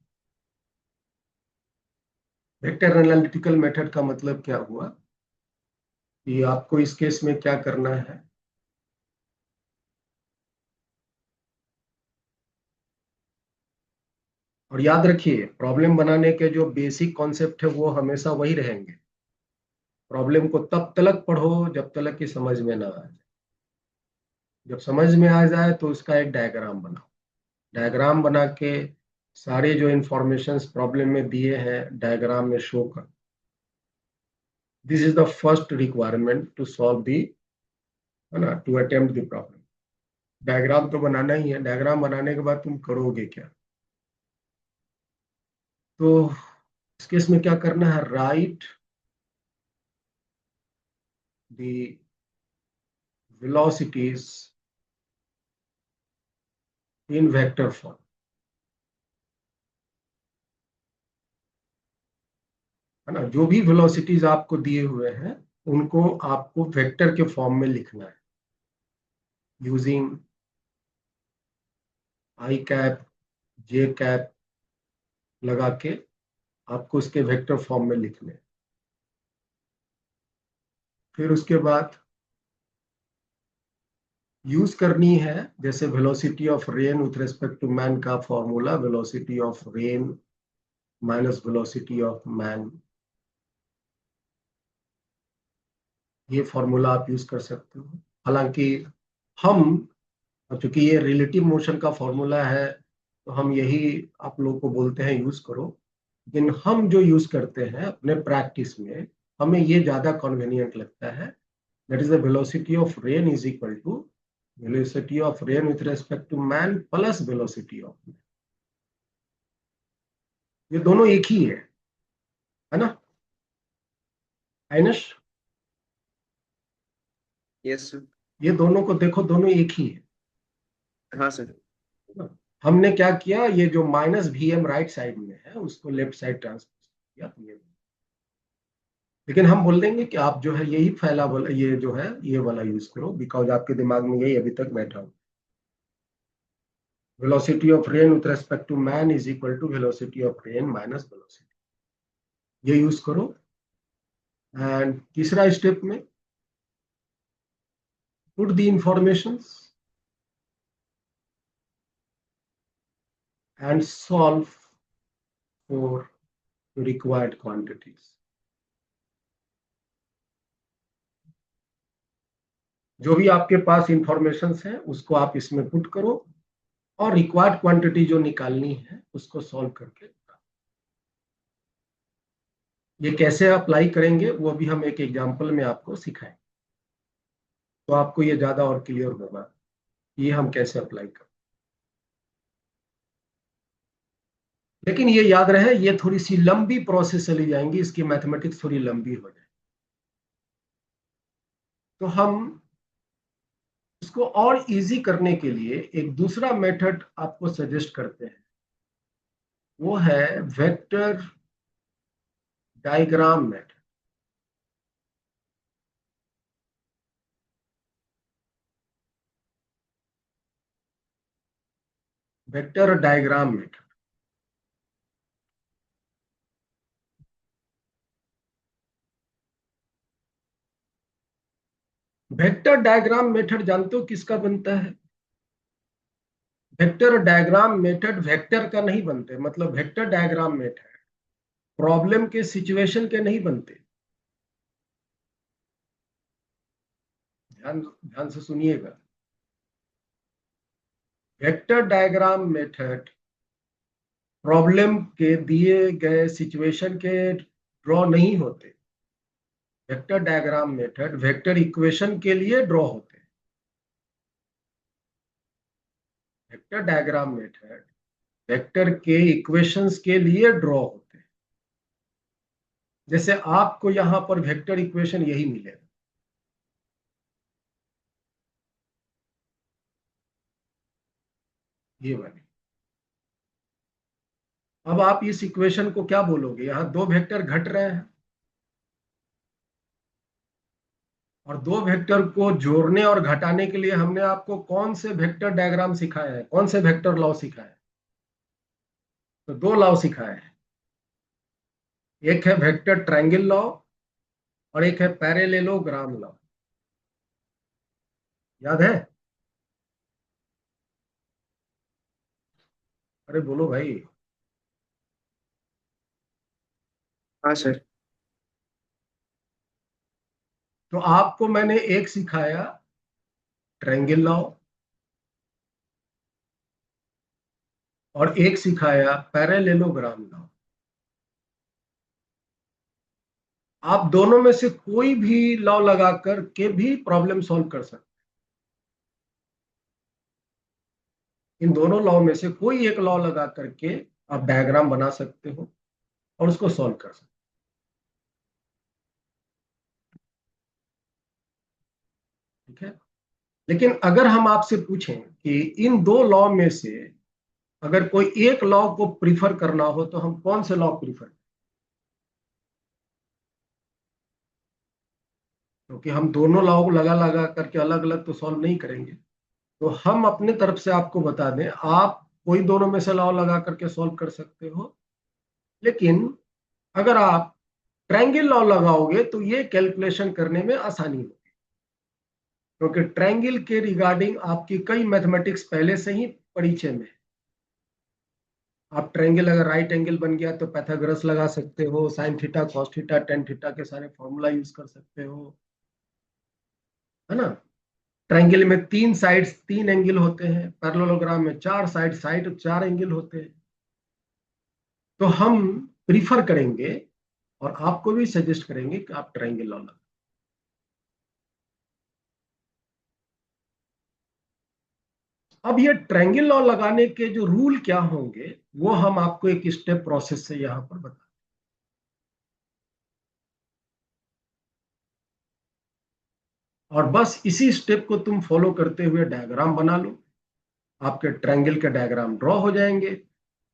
वेक्टर एनालिटिकल मेथड का मतलब क्या हुआ कि आपको इस केस में क्या करना है. और याद रखिए, प्रॉब्लम बनाने के जो बेसिक कॉन्सेप्ट है वो हमेशा वही रहेंगे. प्रॉब्लम को तब तक पढ़ो जब तक कि समझ में ना आ जाए. जब समझ में आ जाए तो उसका एक डायग्राम बनाओ. डायग्राम बना के सारे जो इंफॉर्मेशंस प्रॉब्लम में दिए हैं डायग्राम में शो कर. This is the first requirement to solve the, है ना, to attempt the problem. Diagram तो बनाना ही है. डायग्राम बनाने के बाद तुम करोगे क्या. तो इस केस में क्या करना है, right the velocities in vector form. है ना, जो भी वेलोसिटीज आपको दिए हुए हैं उनको आपको वेक्टर के फॉर्म में लिखना है. Using I cap J cap लगा के आपको उसके वेक्टर फॉर्म में लिखने हैं. फिर उसके बाद यूज करनी है जैसे velocity of rain with respect to man का formula, velocity of rain minus velocity of man. ये फॉर्मूला आप यूज कर सकते हो. हालांकि हम, चूंकि ये रिलेटिव मोशन का फॉर्मूला है तो हम यही आप लोग को बोलते हैं यूज करो. लेकिन हम जो यूज करते हैं अपने प्रैक्टिस में हमें ये ज्यादा कन्वीनियंट लगता है. That is the velocity of rain is equal to velocity of rain with respect to man plus velocity of man. ये दोनों एक ही है ना आइनश. Yes sir. ये दोनों को देखो, दोनों एक ही है. हाँ सर. हमने क्या किया, ये जो माइनस वी राइट साइड में है उसको लेफ्ट साइड ट्रांसपोज किया. लेकिन हम बोल देंगे कि आप जो है यही फैला वाला, ये जो है ये वाला यूज करो, बिकॉज आपके दिमाग में यही अभी तक बैठा हो. Velocity of rain with respect to man is equal to velocity of rain minus velocity. ये यूज करो. एंड तीसरा स्टेप में put the informations and solve for required quantities. जो भी आपके पास इंफॉर्मेशन है उसको आप इसमें पुट करो और रिक्वायर्ड क्वांटिटी जो निकालनी है उसको सॉल्व करके. ये कैसे अप्लाई करेंगे वो भी हम एक एग्जांपल में आपको सिखाएंगे, तो आपको ये ज्यादा और क्लियर होगा ये हम कैसे अप्लाई करें. लेकिन ये याद रहे ये थोड़ी सी लंबी प्रोसेस चली जाएंगी, इसकी मैथमेटिक्स थोड़ी लंबी हो जाए. तो हम इसको और इजी करने के लिए एक दूसरा मेथड आपको सजेस्ट करते हैं. वो है vector diagram method. Vector diagram method. Vector diagram method जानते हो किसका बनता है. वेक्टर डायग्राम मेथड वेक्टर का नहीं बनते, मतलब वेक्टर डायग्राम मेथड प्रॉब्लम के सिचुएशन के नहीं बनते. ध्यान ध्यान से सुनिएगा. वेक्टर डायग्राम मेथड प्रॉब्लम के दिए गए सिचुएशन के ड्रॉ नहीं होते. Vector diagram method vector equation के लिए ड्रॉ होते हैं. वेक्टर डायग्राम मेथड वेक्टर के इक्वेशंस के लिए ड्रॉ होते हैं. जैसे आपको यहां पर वेक्टर इक्वेशन यही मिलेगा. ये वाली। अब आप इस इक्वेशन को क्या बोलोगे, यहां दो वेक्टर घट रहे हैं और दो वेक्टर को जोड़ने और घटाने के लिए हमने आपको कौन से वेक्टर डायग्राम सिखाया है, कौन से वेक्टर लॉ सिखाया है? तो दो लॉ सिखाया है, एक है वेक्टर ट्रायंगल लॉ और एक है पैरेलेलोग्राम लॉ। याद है? अरे बोलो भाई। हाँ सर। तो आपको मैंने एक सिखाया ट्रायंगल लॉ और एक सिखाया पैरेलेलोग्राम लॉ। आप दोनों में से कोई भी लॉ लगा कर के भी प्रॉब्लम सॉल्व कर सकते। इन दोनों लॉ में से कोई एक लॉ लगा करके आप डायग्राम बना सकते हो और उसको सॉल्व कर सकते। ठीक है, लेकिन अगर हम आपसे पूछें कि इन दो लॉ में से अगर कोई एक लॉ को प्रीफर करना हो तो हम कौन से लॉ प्रीफर, क्योंकि हम दोनों लॉ को लगा लगा करके अलग अलग तो सॉल्व नहीं करेंगे। तो हम अपने तरफ से आपको बता दें, आप कोई दोनों में से लॉ लगा करके सॉल्व कर सकते हो, लेकिन अगर आप ट्रायंगल लॉ लगाओगे तो ये कैलकुलेशन करने में आसानी होगी, क्योंकि ट्रायंगल के रिगार्डिंग आपकी कई मैथमेटिक्स पहले से ही परिचय में है। आप ट्रायंगल अगर राइट एंगल बन गया तो पैथागोरस लगा सकते हो, sine theta cos theta tan theta के सारे फॉर्मूला यूज कर सकते हो, है ना। ट्रायंगल में तीन साइड्स तीन एंगल होते हैं, पैरेललोग्राम में चार साइड चार एंगल होते हैं। तो हम प्रीफर करेंगे और आपको भी सजेस्ट करेंगे कि आप ट्रायंगल लॉ लगाएं। अब ये ट्रायंगल लॉ लगाने के जो रूल क्या होंगे वो हम आपको एक स्टेप प्रोसेस से यहां पर बता, और बस इसी स्टेप को तुम फॉलो करते हुए डायग्राम बना लो, आपके ट्रायंगल के डायग्राम ड्रॉ हो जाएंगे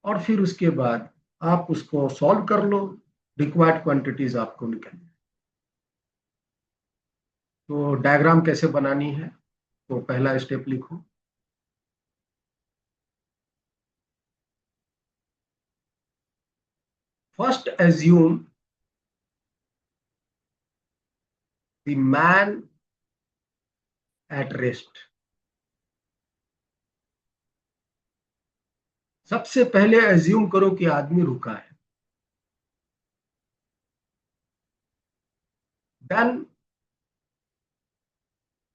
और फिर उसके बाद आप उसको सॉल्व कर लो, रिक्वायर्ड क्वांटिटीज आपको निकल। तो डायग्राम कैसे बनानी है, तो पहला स्टेप लिखो। First assume the man at rest. सबसे पहले एज्यूम करो कि आदमी रुका है। Then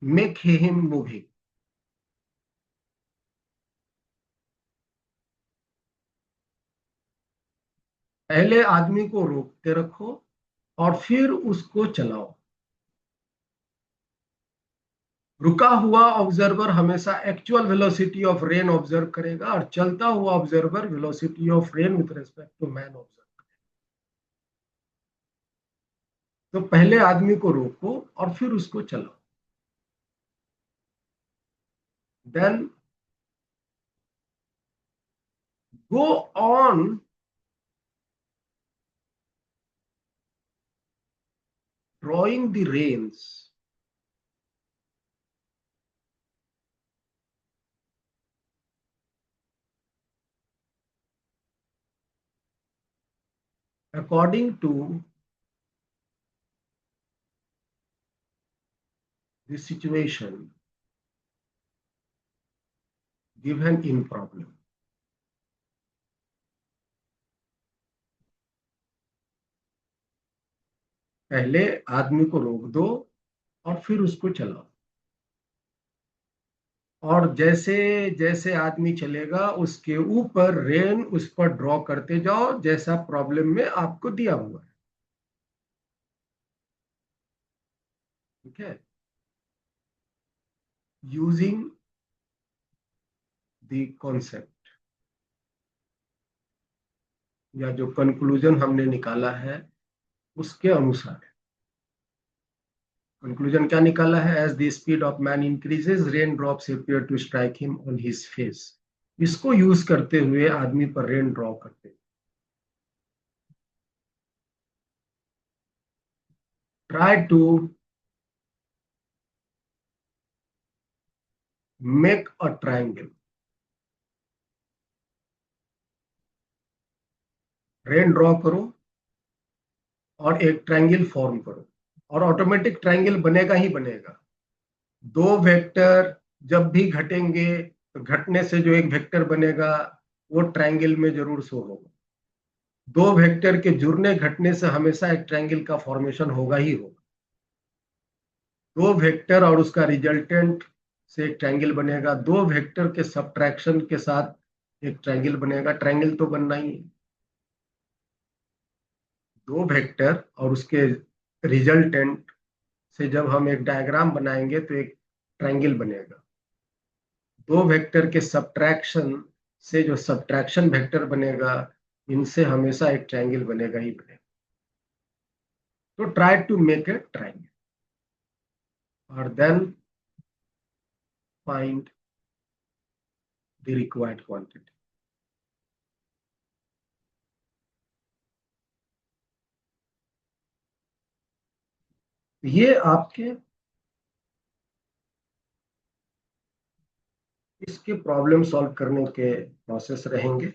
make him moving. पहले आदमी को रोक के रखो और फिर उसको चलाओ। रुका हुआ ऑब्जर्वर हमेशा actual velocity of rain observe करेगा और चलता हुआ observer velocity of rain with respect to man observe करेगा। तो पहले आदमी को रोको और फिर उसको चलाओ। Then go on drawing the rains according to the situation given in problem। पहले आदमी को रोक दो और फिर उसको चलाओ, और जैसे जैसे आदमी चलेगा उसके ऊपर रेन उस पर ड्रॉ करते जाओ जैसा प्रॉब्लम में आपको दिया हुआ है। ठीक है, यूजिंग द कॉन्सेप्ट या जो कंक्लूजन हमने निकाला है उसके अनुसार। कंक्लूजन क्या निकाला है? As the speed of man increases rain drops appear to strike him on his face. इसको यूज करते हुए आदमी पर रेन ड्रॉ करते हैं। Try to make a triangle. Rain draw करो और एक ट्रायंगल फॉर्म करो, और ऑटोमेटिक ट्रायंगल बनेगा ही बनेगा। दो वेक्टर जब भी घटेंगे तो घटने से जो एक वेक्टर बनेगा वो ट्रायंगल में जरूर शो होगा। दो वेक्टर के जुड़ने घटने से हमेशा एक ट्रायंगल का फॉर्मेशन होगा ही होगा। दो वेक्टर और उसका रिजल्टेंट से एक ट्रायंगल बनेगा, दो वेक्टर के सब्ट्रैक्शन के साथ एक ट्रायंगल बनेगा। ट्रायंगल तो बनना ही है। दो वेक्टर और उसके रिजल्टेंट से जब हम एक डायग्राम बनाएंगे तो एक ट्रायंगल बनेगा। दो वेक्टर के सब्ट्रैक्शन से जो सब्ट्रैक्शन वेक्टर बनेगा, इनसे हमेशा एक ट्रायंगल बनेगा ही बनेगा। तो try to make a triangle और then find the required quantity. ये आपके इसके प्रॉब्लम सॉल्व करने के प्रोसेस रहेंगे।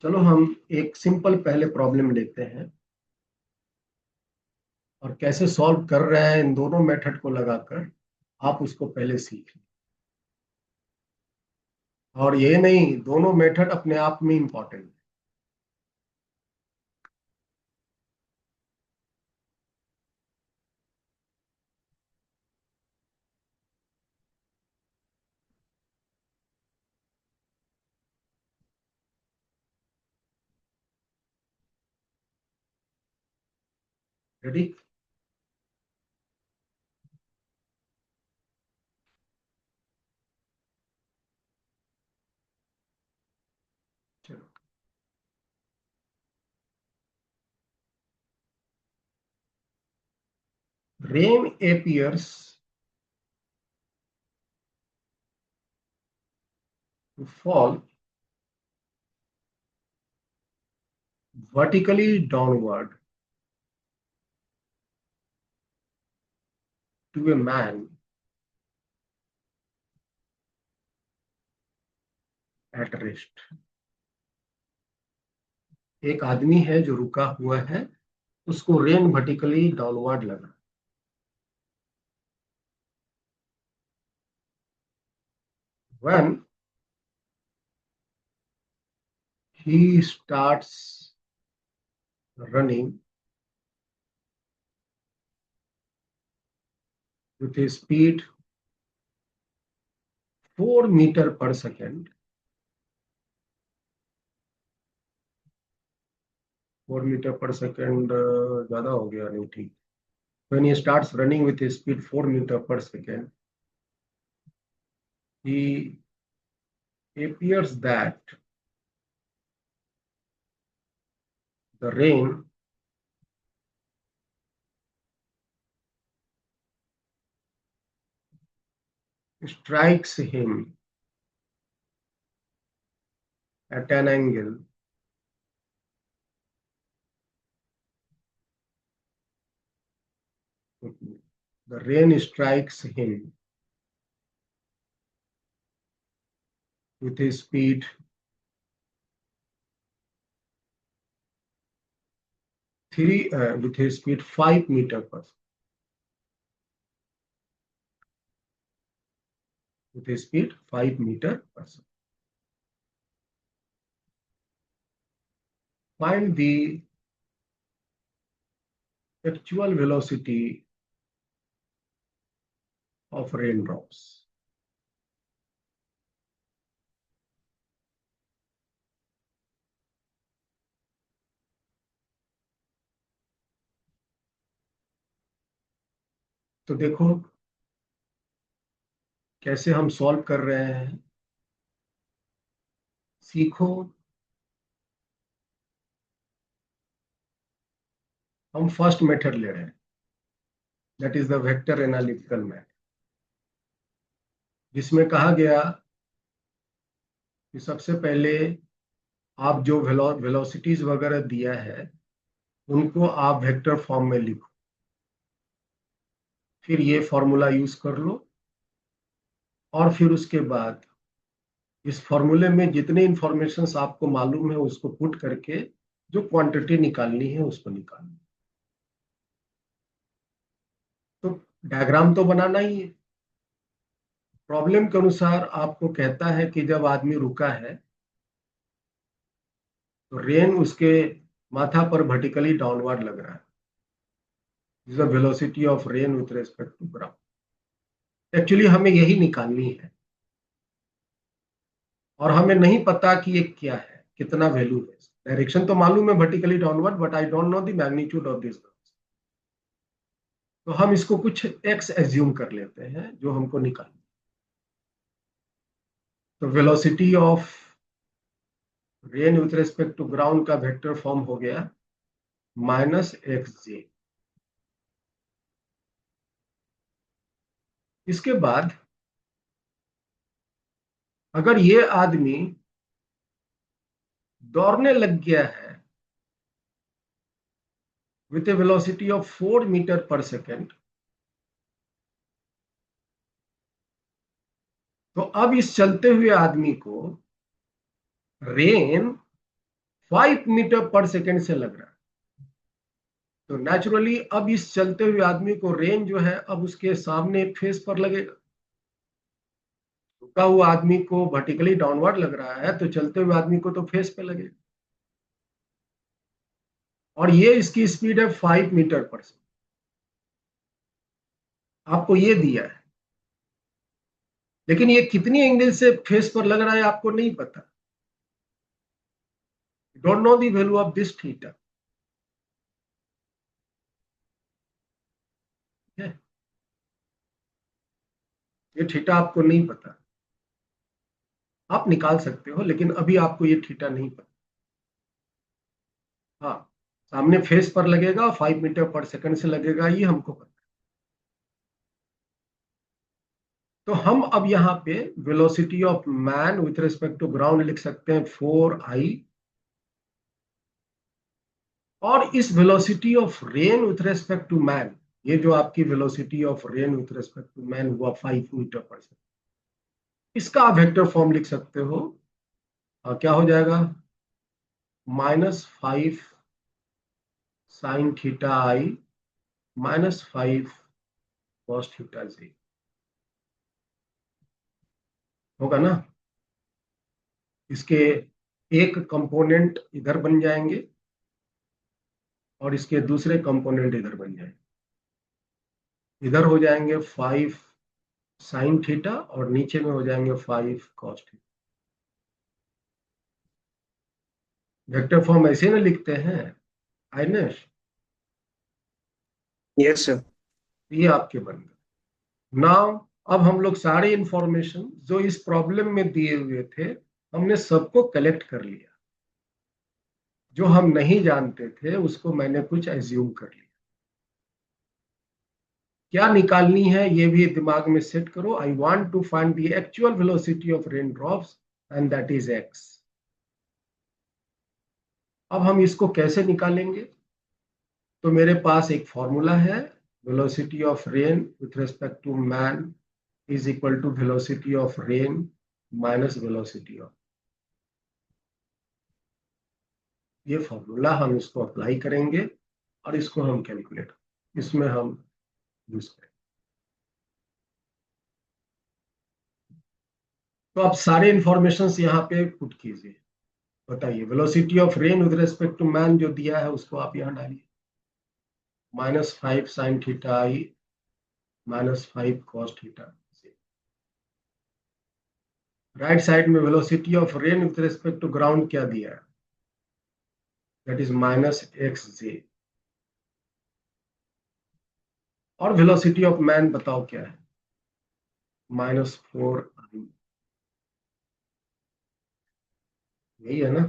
चलो हम एक सिंपल पहले प्रॉब्लम लेते हैं और कैसे सॉल्व कर रहे हैं इन दोनों मेथड को लगाकर आप उसको पहले सीख लें। और ये नहीं, दोनों मेथड अपने आप में इंपॉर्टेंट है। रेडी? चलो, rain appears to fall vertically downward to a man at rest। एक आदमी है जो रुका हुआ है, उसको रेन वर्टिकली डाउनवर्ड लगा। When he starts running with a speed 4 meter per second, 4 meter per second ज्यादा हो गया, नहीं ठीक। When he starts running with a speed 4 meter per second, he appears that the rain strikes him at an angle the rain strikes him with a speed 5 meter per second, with a speed 5 meter per second. Find the actual velocity of raindrops। तो देखो कैसे हम solve कर रहे हैं, सीखो। हम first method ले रहे हैं, that is the vector analytical method. जिसमें कहा गया कि सबसे पहले आप जो वेलोसिटीज वगैरह दिया है उनको आप वेक्टर फॉर्म में लिखो, फिर ये फॉर्मूला यूज कर लो, और फिर उसके बाद इस फॉर्मूले में जितने इंफॉर्मेशन आपको मालूम है उसको पुट करके जो क्वांटिटी निकालनी है उसको निकालना। तो डायग्राम तो बनाना ही है। प्रॉब्लम के अनुसार आपको कहता है कि जब आदमी रुका है तो रेन उसके माथा पर वर्टिकली डाउनवर्ड लग रहा है, this the velocity of rain with respect to ground. Actually हमें यही निकालनी है, और हमें नहीं पता कि ये क्या है, कितना वैल्यू है। डायरेक्शन तो मालूम है vertically downward, but I don't know the magnitude of this. तो हम इसको कुछ एक्स एज्यूम कर लेते हैं जो हमको निकालना। तो velocity of rain with respect to ground का वेक्टर फॉर्म हो गया माइनस एक्स जे। इसके बाद अगर ये आदमी दौड़ने लग गया है with a velocity of 4 metre per second, तो अब इस चलते हुए आदमी को रेन 5 मीटर पर सेकेंड से लग रहा है। तो नेचुरली अब इस चलते हुए आदमी को रेन जो है अब उसके सामने फेस पर लगेगा। रुका हुआ आदमी को वर्टिकली डाउनवर्ड लग रहा है, तो चलते हुए आदमी को तो फेस पे लगेगा। और ये इसकी स्पीड है 5 मीटर पर सेकेंड। आपको ये दिया है, लेकिन ये कितनी एंगल से फेस पर लग रहा है आपको नहीं पता। Don't know the value of this theta. ये थीटा आपको नहीं पता, आप निकाल सकते हो, लेकिन अभी आपको ये थीटा नहीं पता। हाँ, सामने फेस पर लगेगा, 5 मीटर पर सेकंड से लगेगा, ये हमको पता। तो हम अब यहाँ पे velocity of man with respect to ground लिख सकते हैं 4i, और इस velocity of rain with respect to man, ये जो आपकी velocity of rain with respect to man हुआ 5 मीटर पर सेकंड, इसका आप वेक्टर फॉर्म लिख सकते हो। क्या हो जाएगा? -5 sine theta i -5 cos theta जे, होगा ना? इसके एक कंपोनेंट इधर बन जाएंगे और इसके दूसरे कंपोनेंट इधर बन जाएंगे। इधर हो जाएंगे 5 साइन थीटा और नीचे में हो जाएंगे 5 कॉस थीटा। वेक्टर फॉर्म ऐसे ना लिखते हैं आइनेश? Yes sir. ये आपके बन गए। नाउ अब हम लोग सारे इंफॉर्मेशन जो इस प्रॉब्लम में दिए हुए थे हमने सबको कलेक्ट कर लिया। जो हम नहीं जानते थे उसको मैंने कुछ एज्यूम कर लिया। क्या निकालनी है ये भी दिमाग में सेट करो। I want to find the actual velocity of rain drops and that is x. अब हम इसको कैसे निकालेंगे? तो मेरे पास एक फॉर्मूला है, velocity of rain with respect to man is equal to velocity of rain minus velocity of. ये फॉर्मूला हम इसको अप्लाई करेंगे और इसको हम कैलकुलेट इसमें हम यूज करेंगे। तो आप सारे इंफॉर्मेशन यहाँ पे पुट कीजिए। बताइए, velocity of rain with respect to man जो दिया है उसको आप यहाँ डालिए, -5 sine theta i -5 cos theta. Right side में velocity of rain with respect to ground क्या दिया है? That is -xj। और वेलोसिटी ऑफ मैन बताओ क्या है? -4i। यही है ना?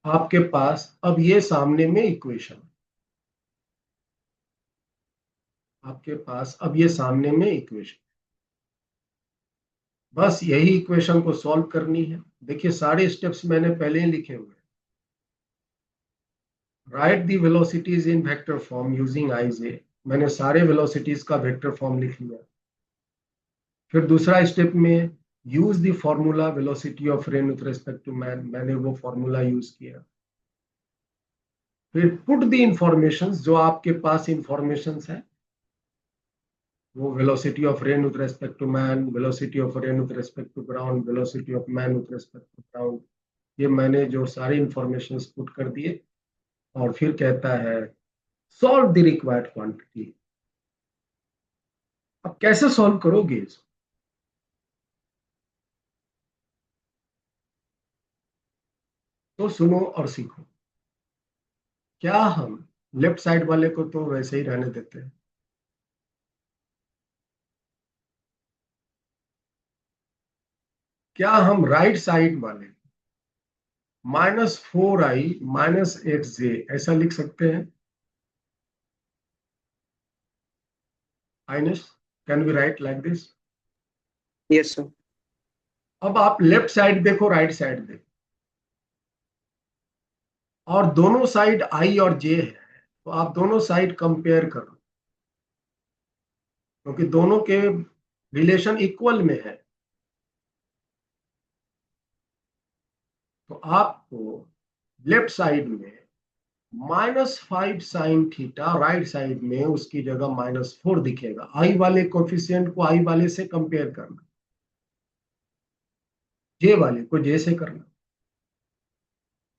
आपके पास अब ये सामने में इक्वेशन। आपके पास अब ये सामने में इक्वेशन, बस यही इक्वेशन को सॉल्व करनी है। देखिए सारे स्टेप्स मैंने पहले ही लिखे हुए हैं। राइट दी वेलोसिटीज इन वेक्टर फॉर्म यूजिंग IJ, मैंने सारे वेलोसिटीज का वेक्टर फॉर्म लिख लिया। फिर दूसरा स्टेप में use the formula velocity of rain with respect to man, मैंने वो फॉर्मूला यूज किया। फिर पुट द इंफॉर्मेशन, जो आपके पास इंफॉर्मेशन है, वो velocity of rain with respect to man, velocity of rain with respect to ground, velocity of man with respect to ground, ये मैंने जो सारे इंफॉर्मेशन पुट कर दिए। और फिर कहता है सॉल्व द रिक्वायर्ड क्वांटिटी। अब कैसे सॉल्व करोगे इसको? तो सुनो और सीखो। क्या हम लेफ्ट साइड वाले को तो वैसे ही रहने देते हैं, क्या हम राइट साइड वाले -4i - xj ऐसा लिख सकते हैं? Ines, can we write like this? Yes, sir. अब आप लेफ्ट साइड देखो, राइट साइड देखो, और दोनों साइड i और j है, तो आप दोनों साइड कंपेयर करो, क्योंकि दोनों के रिलेशन इक्वल में है। तो आपको लेफ्ट साइड में -5 sin थीटा, राइट साइड में उसकी जगह -4 दिखेगा। i वाले कोफिशिएंट को i वाले से कंपेयर करना, j वाले को j से करना।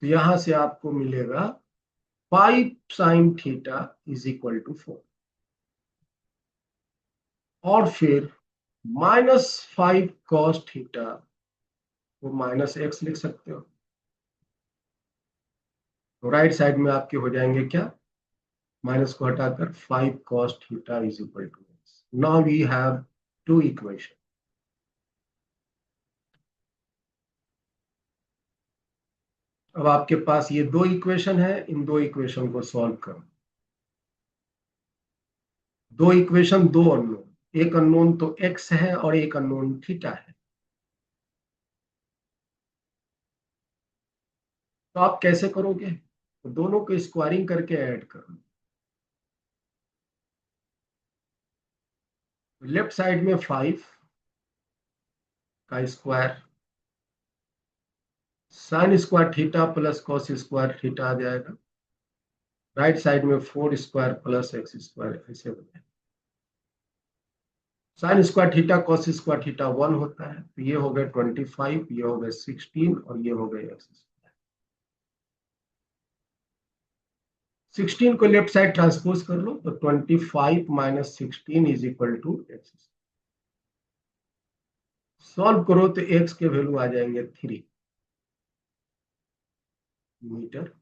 तो यहां से आपको मिलेगा 5 sin theta is equal to 4, और फिर -5 cos थीटा को -x लिख सकते हो। तो राइट साइड में आपके हो जाएंगे क्या, माइनस को हटाकर 5 cos theta is equal to x। Now we have two equation. अब आपके पास ये दो इक्वेशन है, इन दो इक्वेशन को सॉल्व करो। दो इक्वेशन, दो अननोन, एक अननोन तो x है और एक अननोन थीटा है। तो आप कैसे करोगे? तो दोनों को स्क्वायरिंग करके ऐड करो। लेफ्ट साइड में 5 का square sine square theta plus cos square theta आ जाएगा। राइट साइड में 4 स्क्वायर प्लस एक्स स्क्वायर, ऐसे हो जाएगा। Sign square theta cos square theta 1 होता है, तो ये हो गए 25, ये हो गए 16 और ये हो गए एक्स स्क्वायर। 16 को लेफ्ट साइड ट्रांसपोज कर लो, तो 25 - 16 is equal to x. Solve करो तो एक्स के वैल्यू आ जाएंगे 3 मीटर।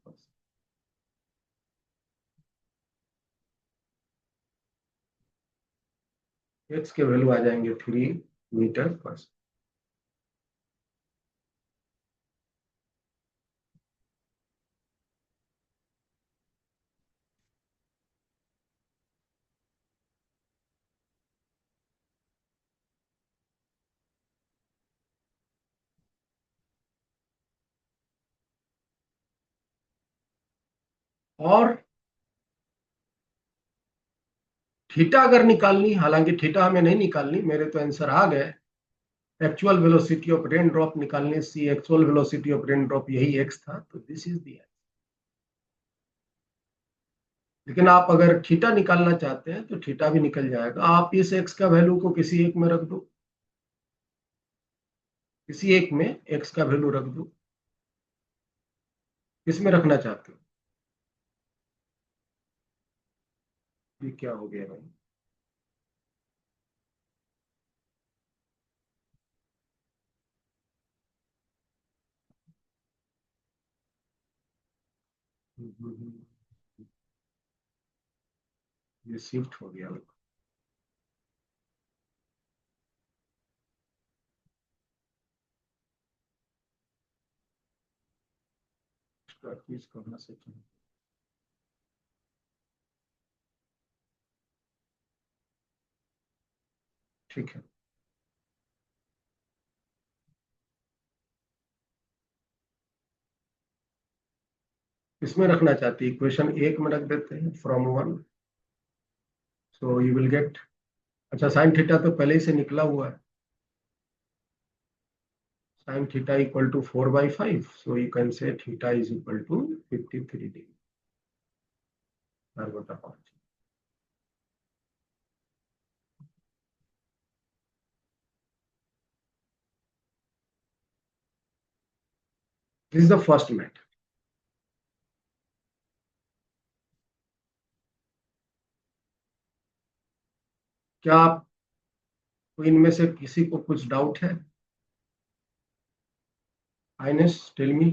एक्स के वैल्यू आ जाएंगे 3 मीटर पर। और थीटा अगर निकालनी, हालांकि थीटा हमें नहीं निकालनी, मेरे तो आंसर आ गए। Actual velocity of rain drop निकालने से, actual velocity of rain drop यही एक्स था, तो दिस इज द। लेकिन आप अगर थीटा निकालना चाहते हैं तो थीटा भी निकल जाएगा। आप इस एक्स का वैल्यू को किसी एक में रख दो, किसी एक में एक्स का वैल्यू रख दो। किसमें रखना चाहते हो? ये क्या हो गया भाई? ये शिफ्ट हो गया। चीज करना से ठीक है, इसमें रखना चाहती है इक्वेशन 1 में रख देते हैं from 1, so you will gate, अच्छा साइन थीटा तो पहले ही से निकला हुआ है, sin theta equal to 4/5, so you can say theta is equal to 53 degree, 4/5. This is the first method. क्या आप इनमें से किसी को कुछ डाउट है? आइनेस टेल मी।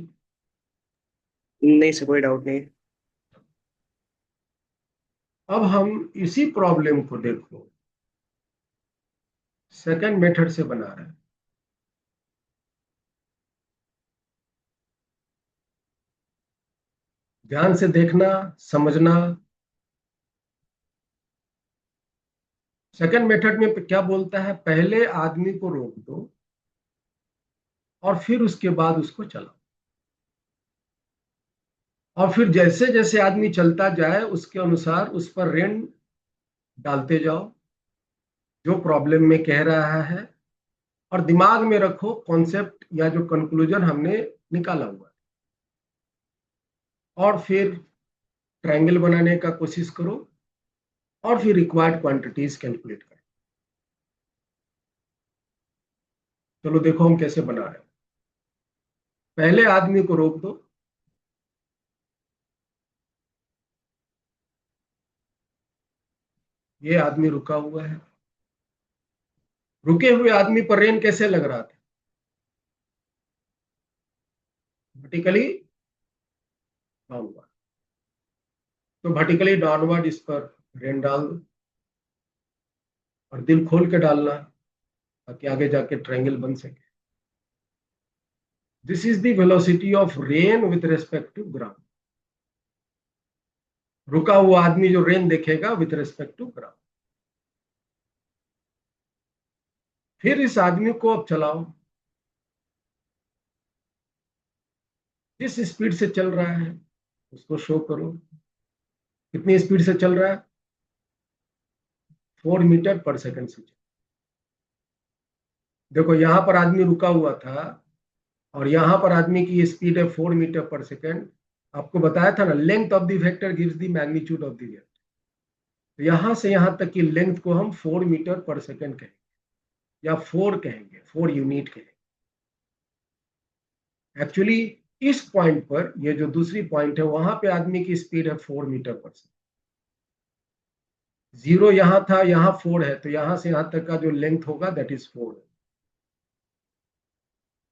नहीं सर, कोई डाउट नहीं। अब हम इसी प्रॉब्लम को देखो सेकंड मेथड से बना रहे हैं। ध्यान से देखना, समझना। सेकंड मेथड में क्या बोलता है, पहले आदमी को रोक दो और फिर उसके बाद उसको चलाओ, और फिर जैसे जैसे आदमी चलता जाए उसके अनुसार उस पर रेन डालते जाओ जो प्रॉब्लम में कह रहा है, और दिमाग में रखो कॉन्सेप्ट या जो कंक्लूजन हमने निकाला हुआ है, और फिर ट्रायंगल बनाने का कोशिश करो और फिर रिक्वायर्ड क्वांटिटीज कैलकुलेट करो। चलो देखो हम कैसे बना रहे हैं। पहले आदमी को रोक दो, ये आदमी रुका हुआ है, रुके हुए आदमी पर रेन कैसे लग रहा था, वर्टिकली डाउनवर्ड, तो वर्टिकली डाउनवर्ड इस पर रेन डाल दो, और दिल खोल के डालना ताकि आगे जाके ट्रायंगल बन सके। This is the velocity of rain with respect to ground. रुका हुआ आदमी जो रेन देखेगा विथ रेस्पेक्ट टू ग्राउंड। फिर इस आदमी को अब चलाओ, जिस स्पीड से चल रहा है उसको शो करो। कितनी स्पीड से चल रहा है, 4 मीटर पर सेकंड से। देखो यहां पर आदमी रुका हुआ था और यहां पर आदमी की स्पीड है 4 मीटर पर सेकंड। आपको बताया था ना, length of the vector gives the magnitude of the vector. तो यहां से यहां तक की लेंथ को हम 4 मीटर पर सेकंड कहेंगे या 4 कहेंगे, 4 यूनिट कहेंगे। एक्चुअली इस पॉइंट पर, ये जो दूसरी पॉइंट है, वहां पे आदमी की स्पीड है 4 मीटर पर सेकंड। 0 यहां था, यहां 4 है, तो यहां से यहां तक का जो लेंथ होगा दैट इज 4।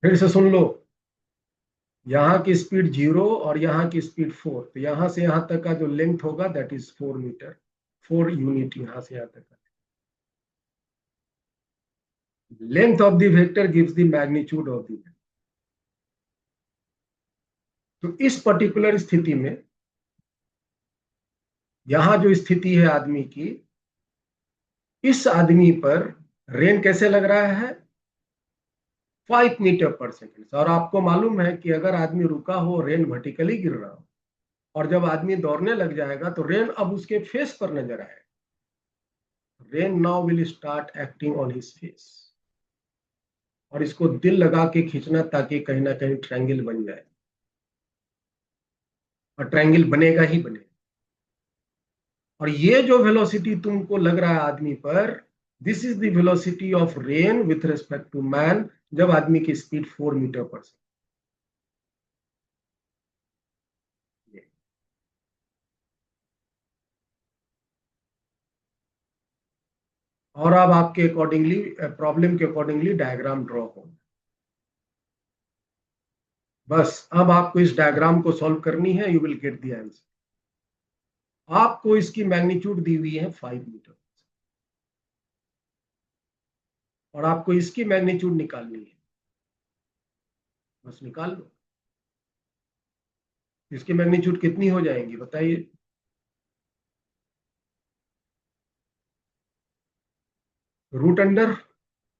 फिर से सुन लो, यहाँ की स्पीड 0 और यहाँ की स्पीड 4, तो यहाँ से यहाँ तक का जो लेंथ होगा दैट इज 4 मीटर, 4 यूनिट यहाँ से यहाँ तक का। Length of the vector gives the magnitude of the vector. तो इस पर्टिकुलर स्थिति में यहां जो स्थिति है आदमी की, इस आदमी पर रेन कैसे लग रहा है, 5 मीटर पर सेकंड। और आपको मालूम है कि अगर आदमी रुका हो, रेन वर्टिकली गिर रहा हो, और जब आदमी दौड़ने लग जाएगा तो रेन अब उसके फेस पर नजर आएगा। Rain now will start acting on his face, और इसको दिल लगा के खींचना ताकि कहीं ना कहीं ट्रायंगल बन जाए, और ट्रायंगल बनेगा ही बनेगा। और ये जो वेलोसिटी तुमको लग रहा है आदमी पर, this is the velocity of rain with respect to man, जब आदमी की स्पीड 4 मीटर पर सेकंड। और अब आपके अकॉर्डिंगली, प्रॉब्लम के अकॉर्डिंगली डायग्राम ड्रॉ हो। बस अब आपको इस डायग्राम को सॉल्व करनी है, you will get the answer. आपको इसकी मैग्नीट्यूड दी हुई है 5 मीटर, और आपको इसकी मैग्नीट्यूड निकालनी है। बस निकाल लो। इसकी मैग्नीट्यूड कितनी हो जाएंगी बताइए। रूट अंडर,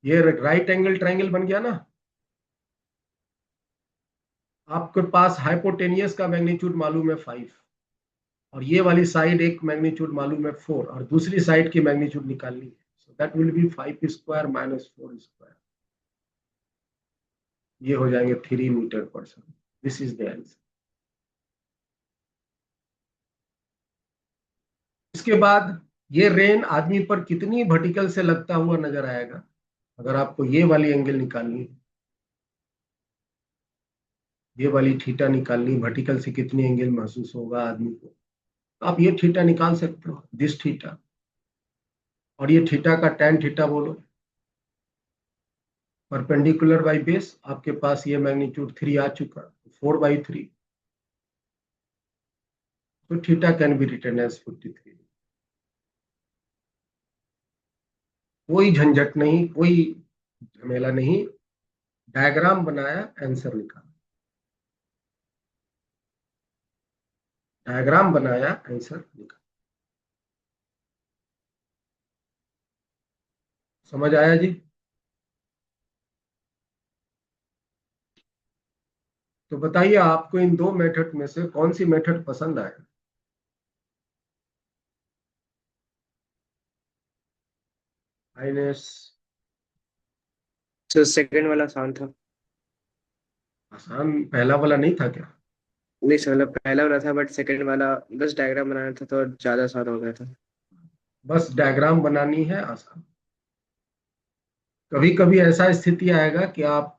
ये राइट एंगल ट्राइंगल बन गया ना। आपके पास हाइपोटेनियस का मैग्नीट्यूड मालूम है 5, और ये वाली साइड एक मैग्नीट्यूड मालूम है 4, और दूसरी साइड की मैग्नीट्यूड निकालनी है। So that will be 5² minus 4²। ये हो जाएंगे 3 metre per second. This is the answer. इसके बाद ये रेन आदमी पर कितनी वर्टिकल से लगता हुआ नजर आएगा, अगर आपको ये वाली एंगल निकालनी है, ये वाली थीटा निकालनी, वर्टिकल से कितनी एंगल महसूस होगा आदमी को, तो आप ये थीटा निकाल सकते हो, दिस थीटा, और ये थीटा का tan थीटा बोलो, परपेंडिकुलर बाई बेस, आपके पास ये मैग्नीट्यूड 3 आ चुका, 4/3, तो theta can be written as 53। कोई झंझट नहीं, कोई झमेला नहीं, डायग्राम बनाया, आंसर निकाला, डायग्राम बनाया, आंसर निकाला। समझ आया जी? तो बताइए आपको इन दो मेथड में से कौन सी मेथड पसंद आए? आइनेस, सर सेकंड वाला आसान था। आसान पहला वाला नहीं था क्या? नहीं सर, मतलब पहला वाला था बट सेकंड वाला बस डायग्राम बनाना था तो ज्यादा आसान हो गया था। बस डायग्राम बनानी है, आसान। कभी कभी ऐसा स्थिति आएगा कि आप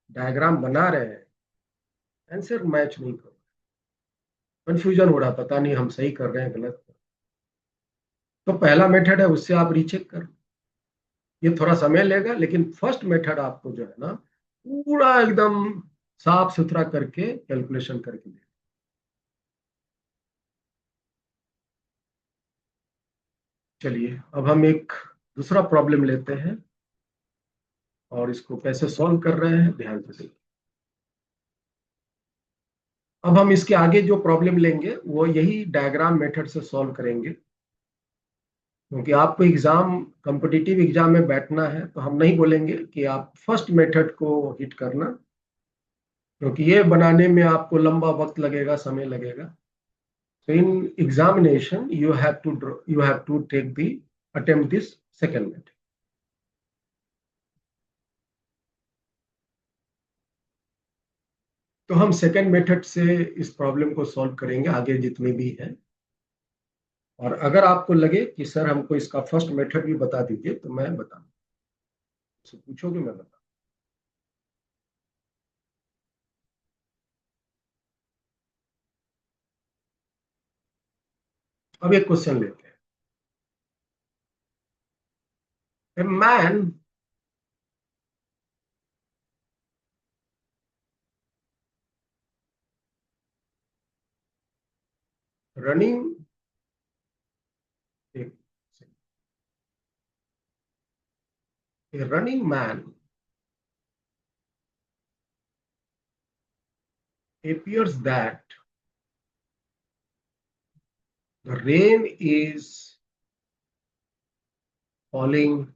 डायग्राम बना रहे हैं, आंसर मैच नहीं कर, कंफ्यूजन हो रहा, पता नहीं हम सही कर रहे हैं गलत। तो पहला मेथड है, उससे आप रीचेक कर, ये थोड़ा समय लेगा, लेकिन फर्स्ट मेथड आपको जो है ना पूरा एकदम साफ सुथरा करके कैलकुलेशन करके दे। चलिए अब हम एक दूसरा प्रॉब्लम लेते हैं, और इसको कैसे सॉल्व कर रहे हैं ध्यान से देखिए। अब हम इसके आगे जो प्रॉब्लम लेंगे वो यही डायग्राम मेथड से सॉल्व करेंगे, क्योंकि आपको एग्जाम, कॉम्पिटिटिव एग्जाम में बैठना है, तो हम नहीं बोलेंगे कि आप फर्स्ट मेथड को हिट करना, क्योंकि ये बनाने में आपको लंबा वक्त लगेगा, समय लगेगा। So in examination, you have to take the attempt this second method. तो हम सेकेंड मेथड से इस प्रॉब्लम को सॉल्व करेंगे, आगे जितने भी हैं। और अगर आपको लगे कि सर हमको इसका फर्स्ट मेथड भी बता दीजिए, तो मैं बता, पूछोगे मैं बता। अब एक क्वेश्चन लेते हैं। A man running a, a running man appears that the rain is falling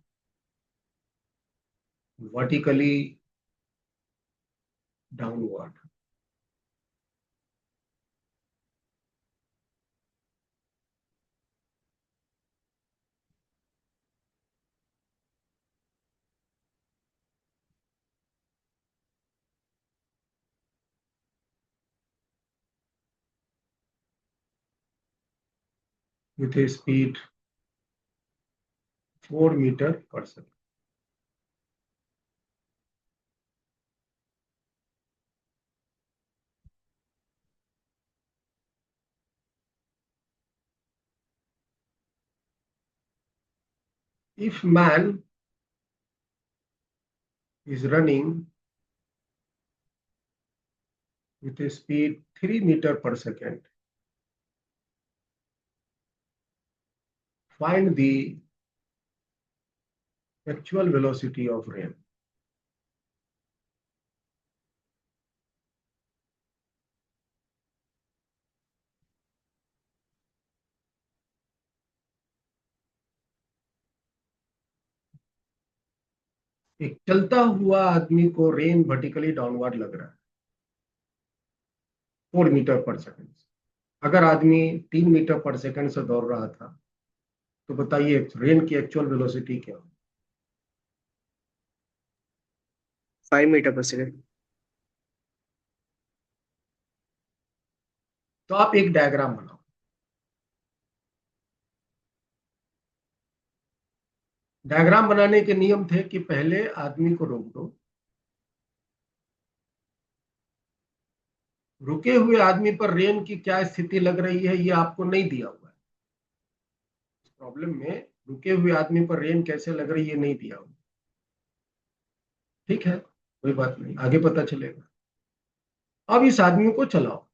vertically downward. With a speed 4 meter/second. If man is running with a speed 3 meter/second, find the actual velocity of rain. एक चलता हुआ आदमी को rain vertically downward लग रहा है 4 metre पर second. अगर आदमी 3 मीटर पर सेकंड से दौड़ रहा था तो बताइए रेन की एक्चुअल वेलोसिटी क्या हो? 5 मीटर पर सेकेंड। तो आप एक डायग्राम बनाओ। डायग्राम बनाने के नियम थे कि पहले आदमी को रोक दो, रुके हुए आदमी पर रेन की क्या स्थिति लग रही है ये आपको नहीं दिया हुआ है। इस प्रॉब्लम में रुके हुए आदमी पर रेन कैसे लग रही है नहीं दिया हुआ। ठीक है, कोई बात नहीं, आगे पता चलेगा। अब इस आदमी को चलाओ।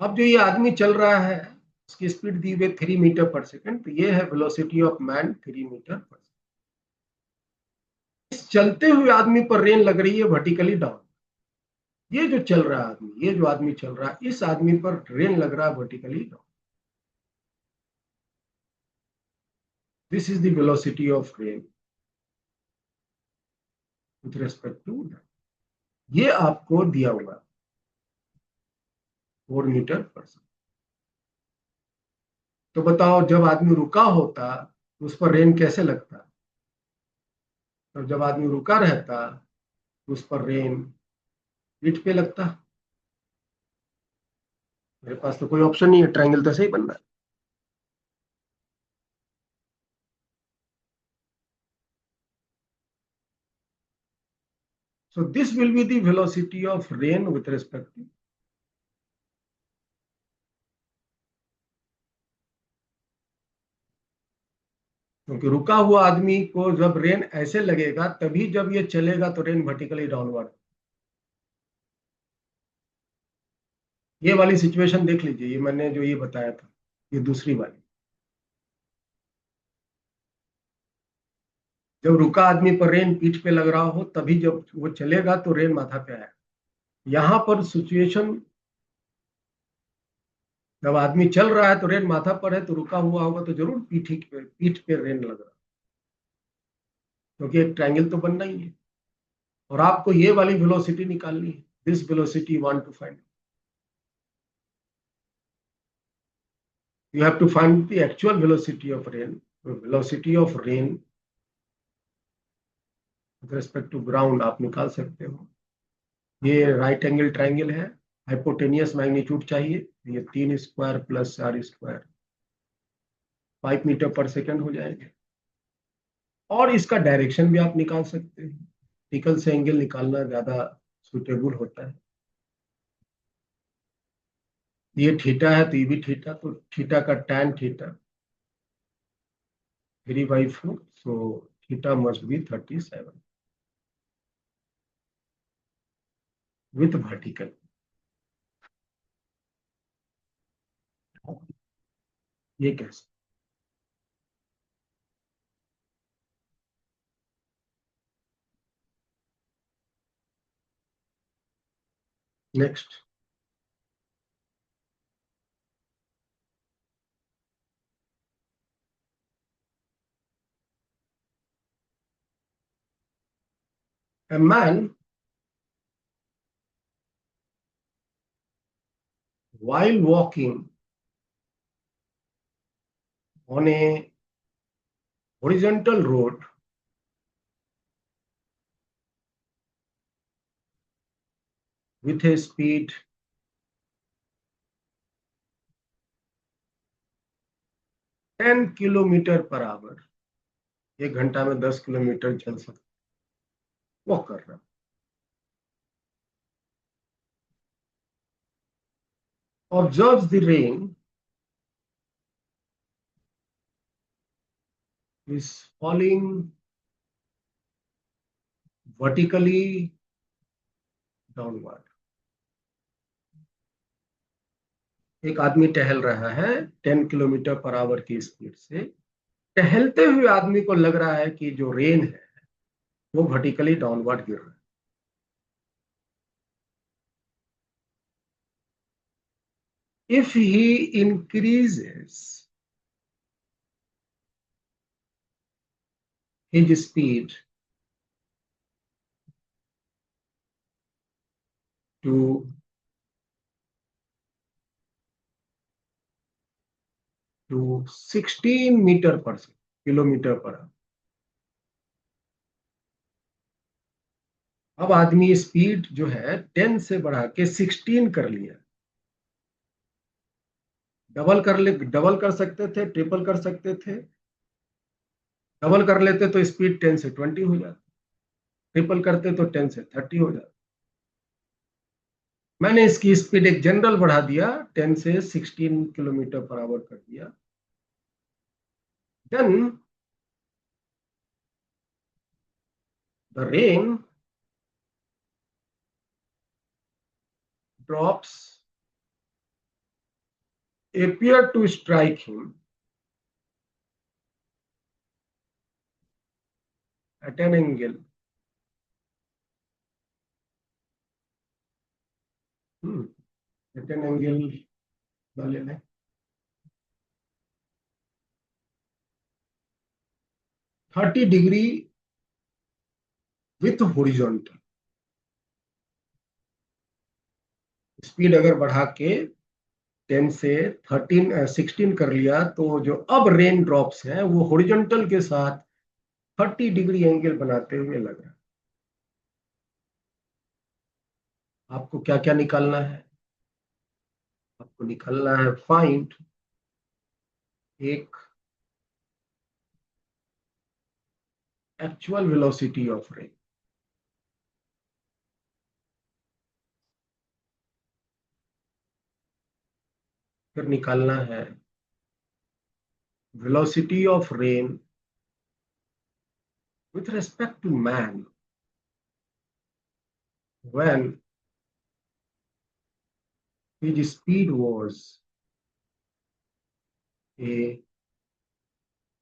अब जो ये आदमी चल रहा है उसकी स्पीड दी हुई 3 मीटर पर सेकंड, तो ये है वेलोसिटी ऑफ मैन 3 मीटर पर। इस चलते हुए आदमी पर रेन लग रही है वर्टिकली डाउन। ये जो चल रहा है आदमी, ये जो आदमी चल रहा है, इस आदमी पर रेन लग रहा है vertically down. This is the velocity of rain with respect to, ये आपको दिया हुआ 4 मीटर पर सेकंड। तो बताओ जब आदमी रुका होता तो उस पर रेन कैसे लगता? तो जब आदमी रुका रहता तो उस पर रेन पीठ पे लगता। मेरे पास तो कोई ऑप्शन नहीं है, ट्रायंगल तो सही बन रहा है। So this will be the velocity of rain with respect to, क्योंकि रुका हुआ आदमी को जब रेन ऐसे लगेगा तभी जब ये चलेगा तो रेन वर्टिकली डाउनवर्ड। ये वाली सिचुएशन देख लीजिए, ये मैंने जो ये बताया था, ये दूसरी वाली। जब रुका आदमी पर रेन पीठ पे लग रहा हो तभी जब वो चलेगा तो रेन माथा पे आएगा। यहां पर सिचुएशन जब आदमी चल रहा है तो रेन माथा पर है, तो रुका हुआ होगा तो जरूर पीठ पे रेन लग रहा है, क्योंकि एक ट्रायंगल तो बनना ही है। और आपको ये वाली वेलोसिटी निकालनी है, this velocity want to find. You have to find the actual velocity of rain. Velocity of rain with respect to ground आप निकाल सकते हो। ये राइट एंगल ट्राइंगल है, हाइपोटेनियस मैग्नीट्यूड चाहिए, ये 3 स्क्वायर प्लस 4 स्क्वायर 5 मीटर पर सेकंड हो जाएंगे। और इसका डायरेक्शन भी आप निकाल सकते हैं, वर्टिकल से एंगल निकालना ज्यादा सुटेबल होता है। ये थीटा है तो ये भी थीटा, तो थीटा का tan theta 3/4, so theta must be 37 with vertical. ये कैसे? Next, a man while walking on a horizontal road with a speed 10 kilometre per our, 1 घंटा में 10 किलोमीटर चल सकता, वॉक कर रहा, observes the rain is falling vertically downward। एक आदमी टहल रहा है 10 किलोमीटर पर आवर की स्पीड से, टहलते हुए आदमी को लग रहा है कि जो रेन है वो वर्टिकली डाउनवर्ड गिर रहा है। If he increases his speed to 16 metre पर किलोमीटर पर आवर। अब आदमी स्पीड जो है 10 से बढ़ा के 16 कर लिया। डबल कर सकते थे, ट्रिपल कर सकते थे। डबल कर लेते तो स्पीड 10 से 20 हो जाती, ट्रिपल करते तो 10 से 30 हो जाती। मैंने इसकी स्पीड एक जनरल बढ़ा दिया, 10 से 16 किलोमीटर पर आवर कर दिया। Then the rain drops appear to strike him at an angle at an angle 30 degree with horizontal। Speed अगर बढ़ा के 10 से 16 कर लिया तो जो अब रेन ड्रॉप्स हैं वो हॉरिजॉन्टल के साथ 30 डिग्री एंगल बनाते हुए लग रहा है। आपको क्या क्या निकालना है? आपको निकालना है फाइंड एक एक्चुअल वेलोसिटी ऑफ रेन। फिर निकालना है velocity of rain with respect to man when his speed was a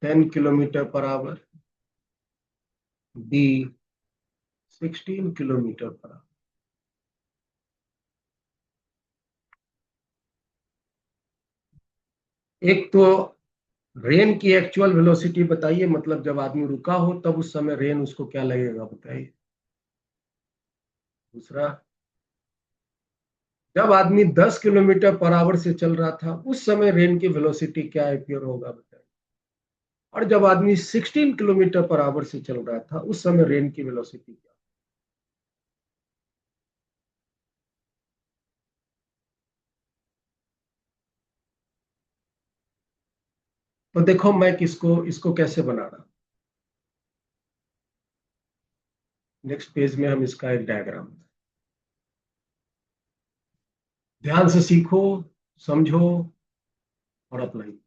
10 kilometer per hour, b 16 kilometer per hour। एक तो रेन की एक्चुअल वेलोसिटी बताइए, मतलब जब आदमी रुका हो तब उस समय रेन उसको क्या लगेगा बताइए। दूसरा, जब आदमी 10 किलोमीटर पर आवर से चल रहा था उस समय रेन की वेलोसिटी क्या अपीयर होगा बताइए। और जब आदमी 16 किलोमीटर पर आवर से चल रहा था उस समय रेन की वेलोसिटी क्या। तो देखो मैं इसको कैसे बना रहा हूं। नेक्स्ट पेज में हम इसका एक डायग्राम, ध्यान से सीखो, समझो और अप्लाई।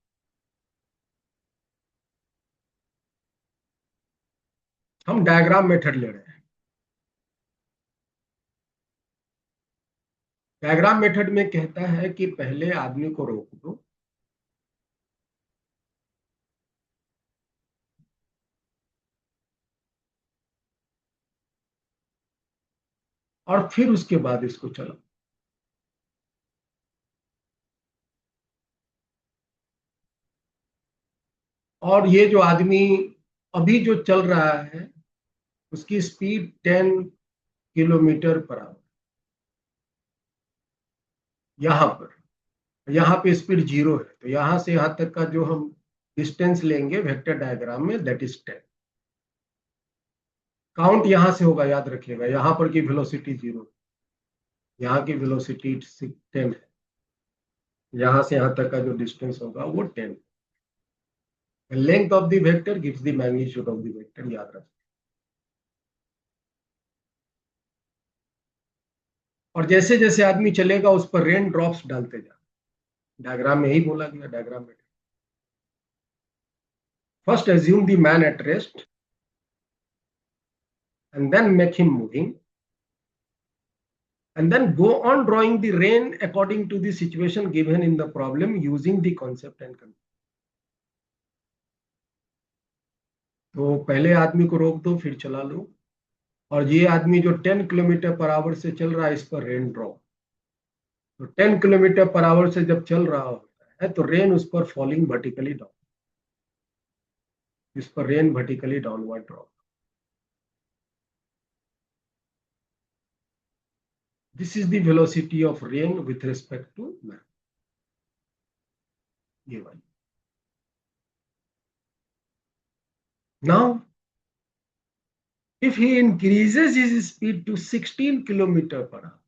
हम डायग्राम मेथड ले रहे हैं। डायग्राम मेथड में कहता है कि पहले आदमी को रोक दो, और फिर उसके बाद इसको चलाओ। और ये जो आदमी अभी जो चल रहा है उसकी स्पीड 10 किलोमीटर पर आवर। यहाँ पे स्पीड 0 है, तो यहां से यहां तक का जो हम डिस्टेंस लेंगे वेक्टर डायग्राम में, दैट इज 10। काउंट यहां से होगा, याद रखिएगा। यहां पर की वेलोसिटी 0, यहाँ की वेलोसिटी 10 है। यहां से यहां तक का जो डिस्टेंस होगा वो 10। Length of the vector gives the magnitude of the vector, याद रखिए। और जैसे जैसे आदमी चलेगा उस पर रेन ड्रॉप्स डालते जा। डायग्राम में ही बोला गया, डायग्राम में first assume the man at rest and then make him moving and then go on drawing the rain according to the situation given in the problem using the concept and concept। तो पहले आदमी को रोक दो, फिर चला लो। और ये आदमी जो 10 किलोमीटर पर आवर से चल रहा है, इस पर रेन ड्रॉ। तो 10 किलोमीटर पर आवर से जब चल रहा होता है तो रेन उस पर फॉलिंग वर्टिकली डाउन। इस पर rain vertically downward drop. This is the velocity of rain with respect to man, ये वाली। Now if he increases his speed to 16 kilometre per hour,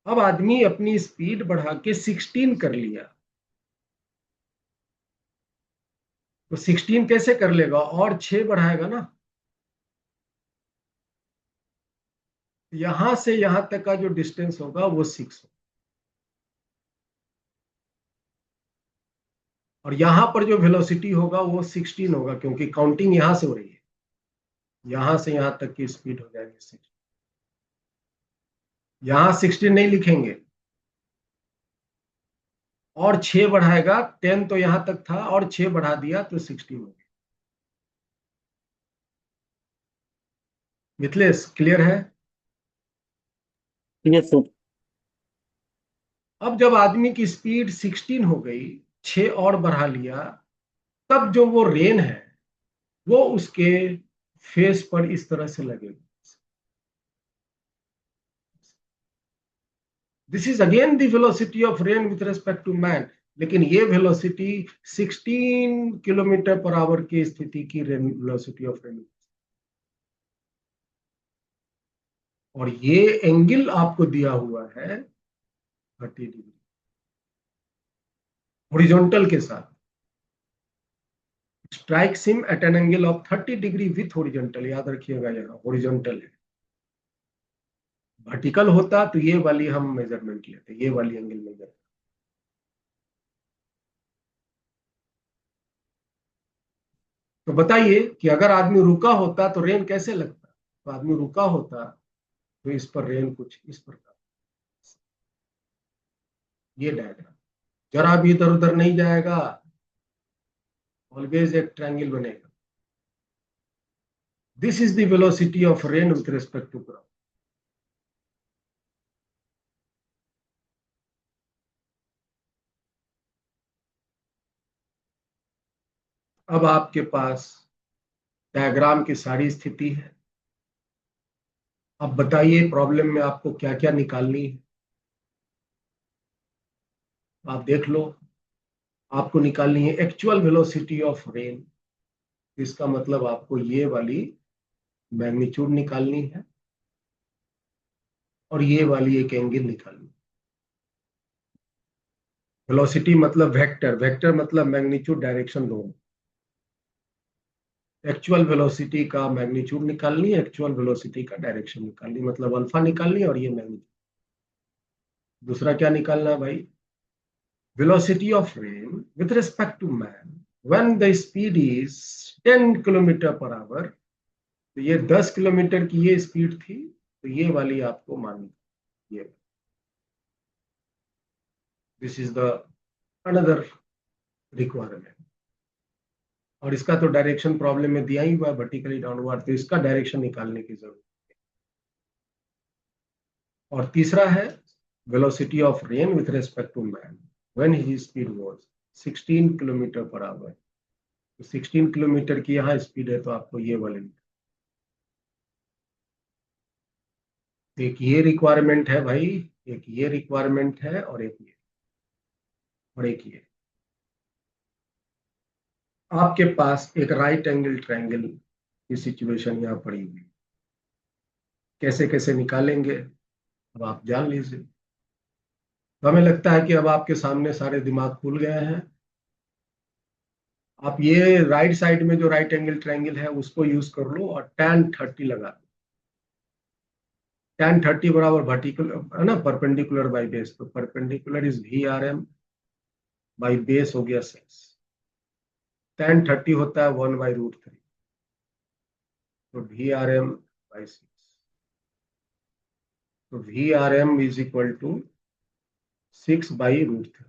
अब आदमी अपनी स्पीड बढ़ा के 16 कर लिया, तो 16 कैसे कर लेगा? और 6 बढ़ाएगा ना, यहां से यहां तक का जो डिस्टेंस होगा वो 6 होगा, और यहां पर जो वेलोसिटी होगा वो 16 होगा, क्योंकि काउंटिंग यहां से हो रही है, यहां से यहां तक की स्पीड हो जाएगी 16। यहां 16 नहीं लिखेंगे, और 6 बढ़ाएगा, 10 तो यहां तक था और 6 बढ़ा दिया तो 16 हो गया। मिथिलेश, क्लियर है? Yes sir. अब जब आदमी की स्पीड 16 हो गई, 6 और बढ़ा लिया, तब जो वो रेन है वो उसके फेस पर इस तरह से लगेगा। This is again the velocity of rain with respect to man, लेकिन ये वेलोसिटी 16 किलोमीटर पर आवर की स्थिति की रेन वेलोसिटी ऑफ रेन, और ये एंगल आपको दिया हुआ है 30 डिग्री हॉरिजॉन्टल के साथ। Strikes him at an angle of 30 degree with horizontal, याद रखिएगा यहाँ हॉरिजॉन्टल है। वर्टिकल होता तो ये वाली हम मेजरमेंट लेते, ये वाली एंगल मेजर। तो बताइए कि अगर आदमी रुका होता तो रेन कैसे लगता? तो आदमी रुका होता तो इस पर रेन कुछ इस प्रकार, ये डायग्राम जरा भी इधर उधर नहीं जाएगा, ऑलवेज एक ट्रायंगल बनेगा। This is the velocity of rain with respect to ground. अब आपके पास डायग्राम की सारी स्थिति है। अब बताइए प्रॉब्लम में आपको क्या क्या निकालनी है, आप देख लो। आपको निकालनी है एक्चुअल वेलोसिटी ऑफ रेन, इसका मतलब आपको ये वाली मैग्नीट्यूड निकालनी है और ये वाली एक एंगल निकालनी है। वेलोसिटी मतलब वेक्टर, वेक्टर मतलब मैग्नीट्यूड डायरेक्शन दोनों। एक्चुअल वेलोसिटी का मैग्नीट्यूड निकालनी है, एक्चुअल वेलोसिटी का डायरेक्शन निकालनी, मतलब अल्फा निकालनी है और ये मैग्नीट्यूड। दूसरा क्या निकालना है भाई? velocity of rain with respect to man when the speed is 10 kilometre per hour. तो ये 10 किलोमीटर की ये स्पीड थी, तो ये वाली आपको माननी, ये this is the another requirement. और इसका तो डायरेक्शन प्रॉब्लम में दिया ही हुआ है, वर्टिकली डाउनवर्ड, तो इसका डायरेक्शन निकालने की जरूरत है। और तीसरा है velocity of rain with respect to man when his speed was 16 kilometre per hour. तो 16 किलोमीटर की यहाँ स्पीड है, तो आपको ये वाली, एक ये रिक्वायरमेंट है भाई, एक ये रिक्वायरमेंट है, और एक ये, और एक ये। आपके पास एक राइट एंगल ट्रायंगल की सिचुएशन यहाँ पड़ी हुई, कैसे कैसे निकालेंगे अब आप जान लीजिए। तो हमें लगता है कि अब आपके सामने सारे दिमाग खुल गए हैं। आप ये राइट साइड में जो राइट एंगल ट्रायंगल है उसको यूज कर लो और tan 30 लगा दो। tan 30 बराबर वर्टिकुलर है ना, परपेंडिकुलर बाई बेस, तो perpendicular is VRM by base हो गया 6। tan 30 होता है 1/√3, तो VRM बाई 6, तो VRM इज इक्वल टू 6/√3।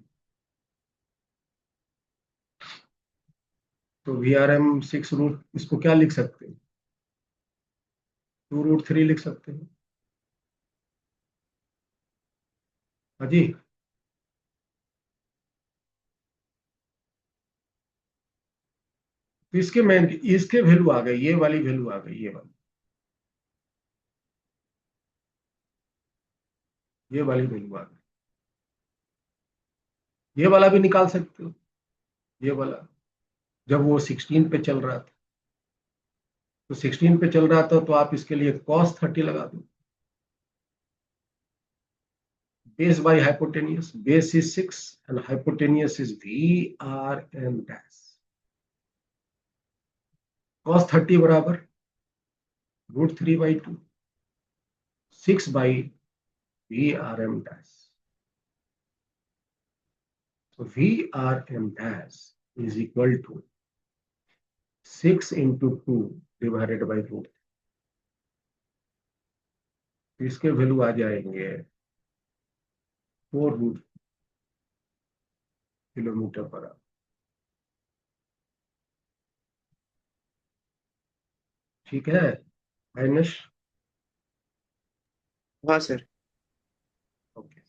तो VRM 6 रूट, इसको क्या लिख सकते हैं? 2√3 लिख सकते हैं। हाँ जी, तो इसके वैल्यू आ गई, ये वाली वैल्यू आ गई, ये वाली वैल्यू आ गई। ये वाला भी निकाल सकते हो, ये वाला, जब वो 16 पे चल रहा था, तो 16 पे चल रहा था तो आप इसके लिए cos 30 लगा दो। Base by hypotenuse, base is 6 and hypotenuse is VRM dash. cos 30 बराबर √3/2, 6/VRM dash. So VRM dash is equal to 6 into 2 divided by √3। इसके वैल्यू आ जाएंगे 4 रूट किलोमीटर पर आवर। ठीक है आइनिश? हाँ सर। ओके।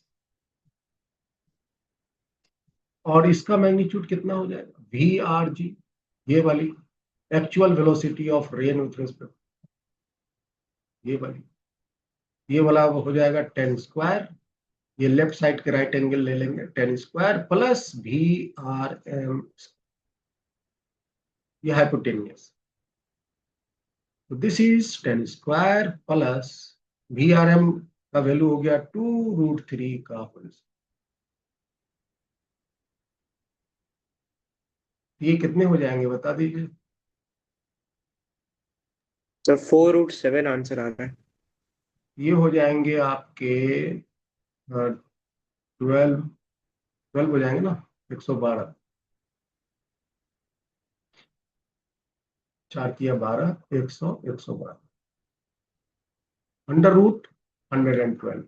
और इसका मैग्नीट्यूड कितना हो जाएगा? VRG, ये वाली actual velocity of rain with respect, ये वाला हो जाएगा 10 स्क्वायर, ये लेफ्ट साइड के राइट एंगल ले लेंगे, 10 स्क्वायर प्लस VRM, ये हाइपोटेनियस। तो this is 10 square plus VRM का वैल्यू हो गया 2√3 का होल। ये कितने हो जाएंगे बता दीजिए? सर 4√7 आंसर आ रहा है। ये हो जाएंगे आपके 12 हो जाएंगे ना, 112, 4 किया 12, 112 √112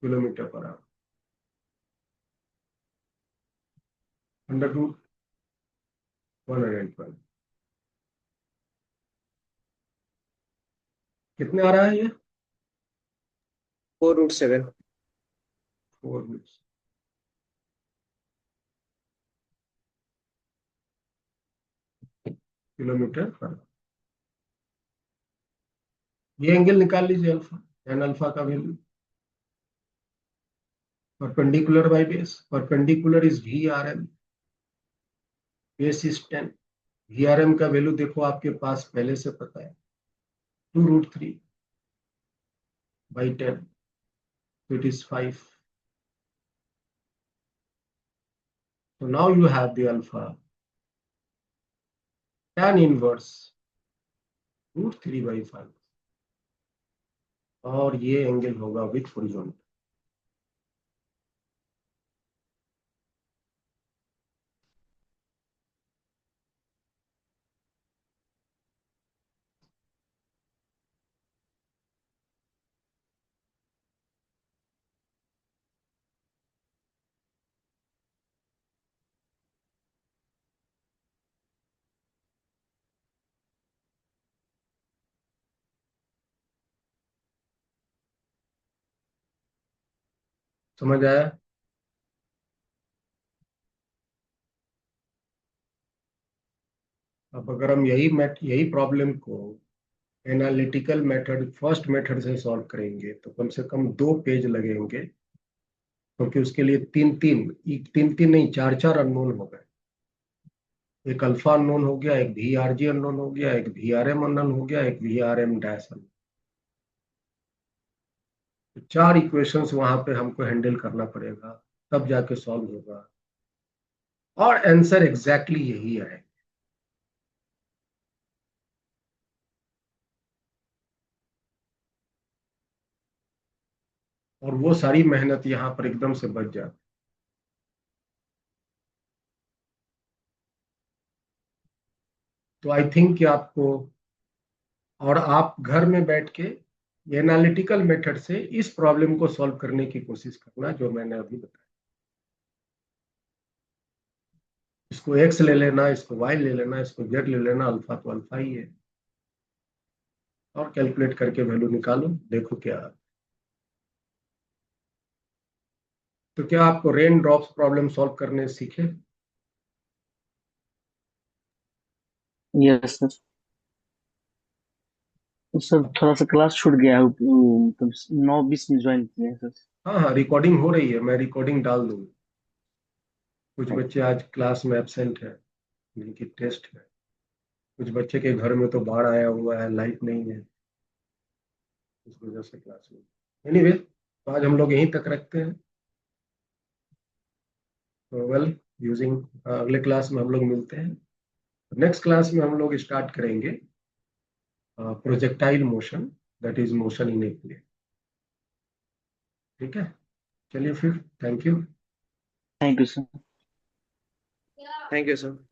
किलोमीटर पर आवर, √112 कितने आ रहा है ये? 4√7। 4 किलोमीटर पर आवर। ये एंगल निकाल लीजिए अल्फा, tan अल्फा का value, perpendicular by base, perpendicular is VRM, base is 10, VRM का वैल्यू देखो आपके पास पहले से पता है, 2√3/10, so it is 5. So now you have the alpha tan inverse √3/5, और ये एंगल होगा विथ हॉरिजॉन्टल। समझ आया? अब अगर हम यही प्रॉब्लम को एनालिटिकल मेथड, फर्स्ट मेथड से सॉल्व करेंगे तो कम से कम 2 पेज लगेंगे, क्योंकि उसके लिए तीन तीन नहीं, 4 अननोन हो गए। एक अल्फा अननोन हो गया, एक VRG अननोन हो गया, एक VRM अननोन हो गया, एक VRM डैश अननोन। 4 इक्वेशंस वहां पे हमको हैंडल करना पड़ेगा, तब जाके सॉल्व होगा, और आंसर एग्जैक्टली यही है। और वो सारी मेहनत यहाँ पर एकदम से बच जाती। तो आई थिंक कि आपको, और आप घर में बैठ के एनालिटिकल मेथड से इस प्रॉब्लम को सॉल्व करने की कोशिश करना, जो मैंने अभी बताया। इसको x ले लेना, इसको y ले लेना, इसको z ले लेना, अल्फा तो अल्फा ही है, और कैलकुलेट करके वैल्यू निकालो, देखो क्या। तो क्या आपको रेन ड्रॉप्स प्रॉब्लम सॉल्व करने सीखे? Yes sir. सर थोड़ा सा क्लास छूट गया है, मतलब 9:20 में ज्वाइन किया है सर। हाँ हाँ, रिकॉर्डिंग हो रही है, मैं रिकॉर्डिंग डाल दूंगा। कुछ बच्चे आज क्लास में एब्सेंट है, जिनकी टेस्ट है। कुछ बच्चे के घर में तो बाढ़ आया हुआ है, लाइट नहीं है, इस वजह से क्लास में। एनीवे, तो आज हम लोग यहीं तक रखते हैं। तो वेल यूजिंग, अगले क्लास में हम लोग मिलते हैं। नेक्स्ट क्लास में हम लोग स्टार्ट करेंगे projectile motion, that is motion in a plane. ठीक है, चलिए फिर, thank you. Thank you sir. Thank you sir.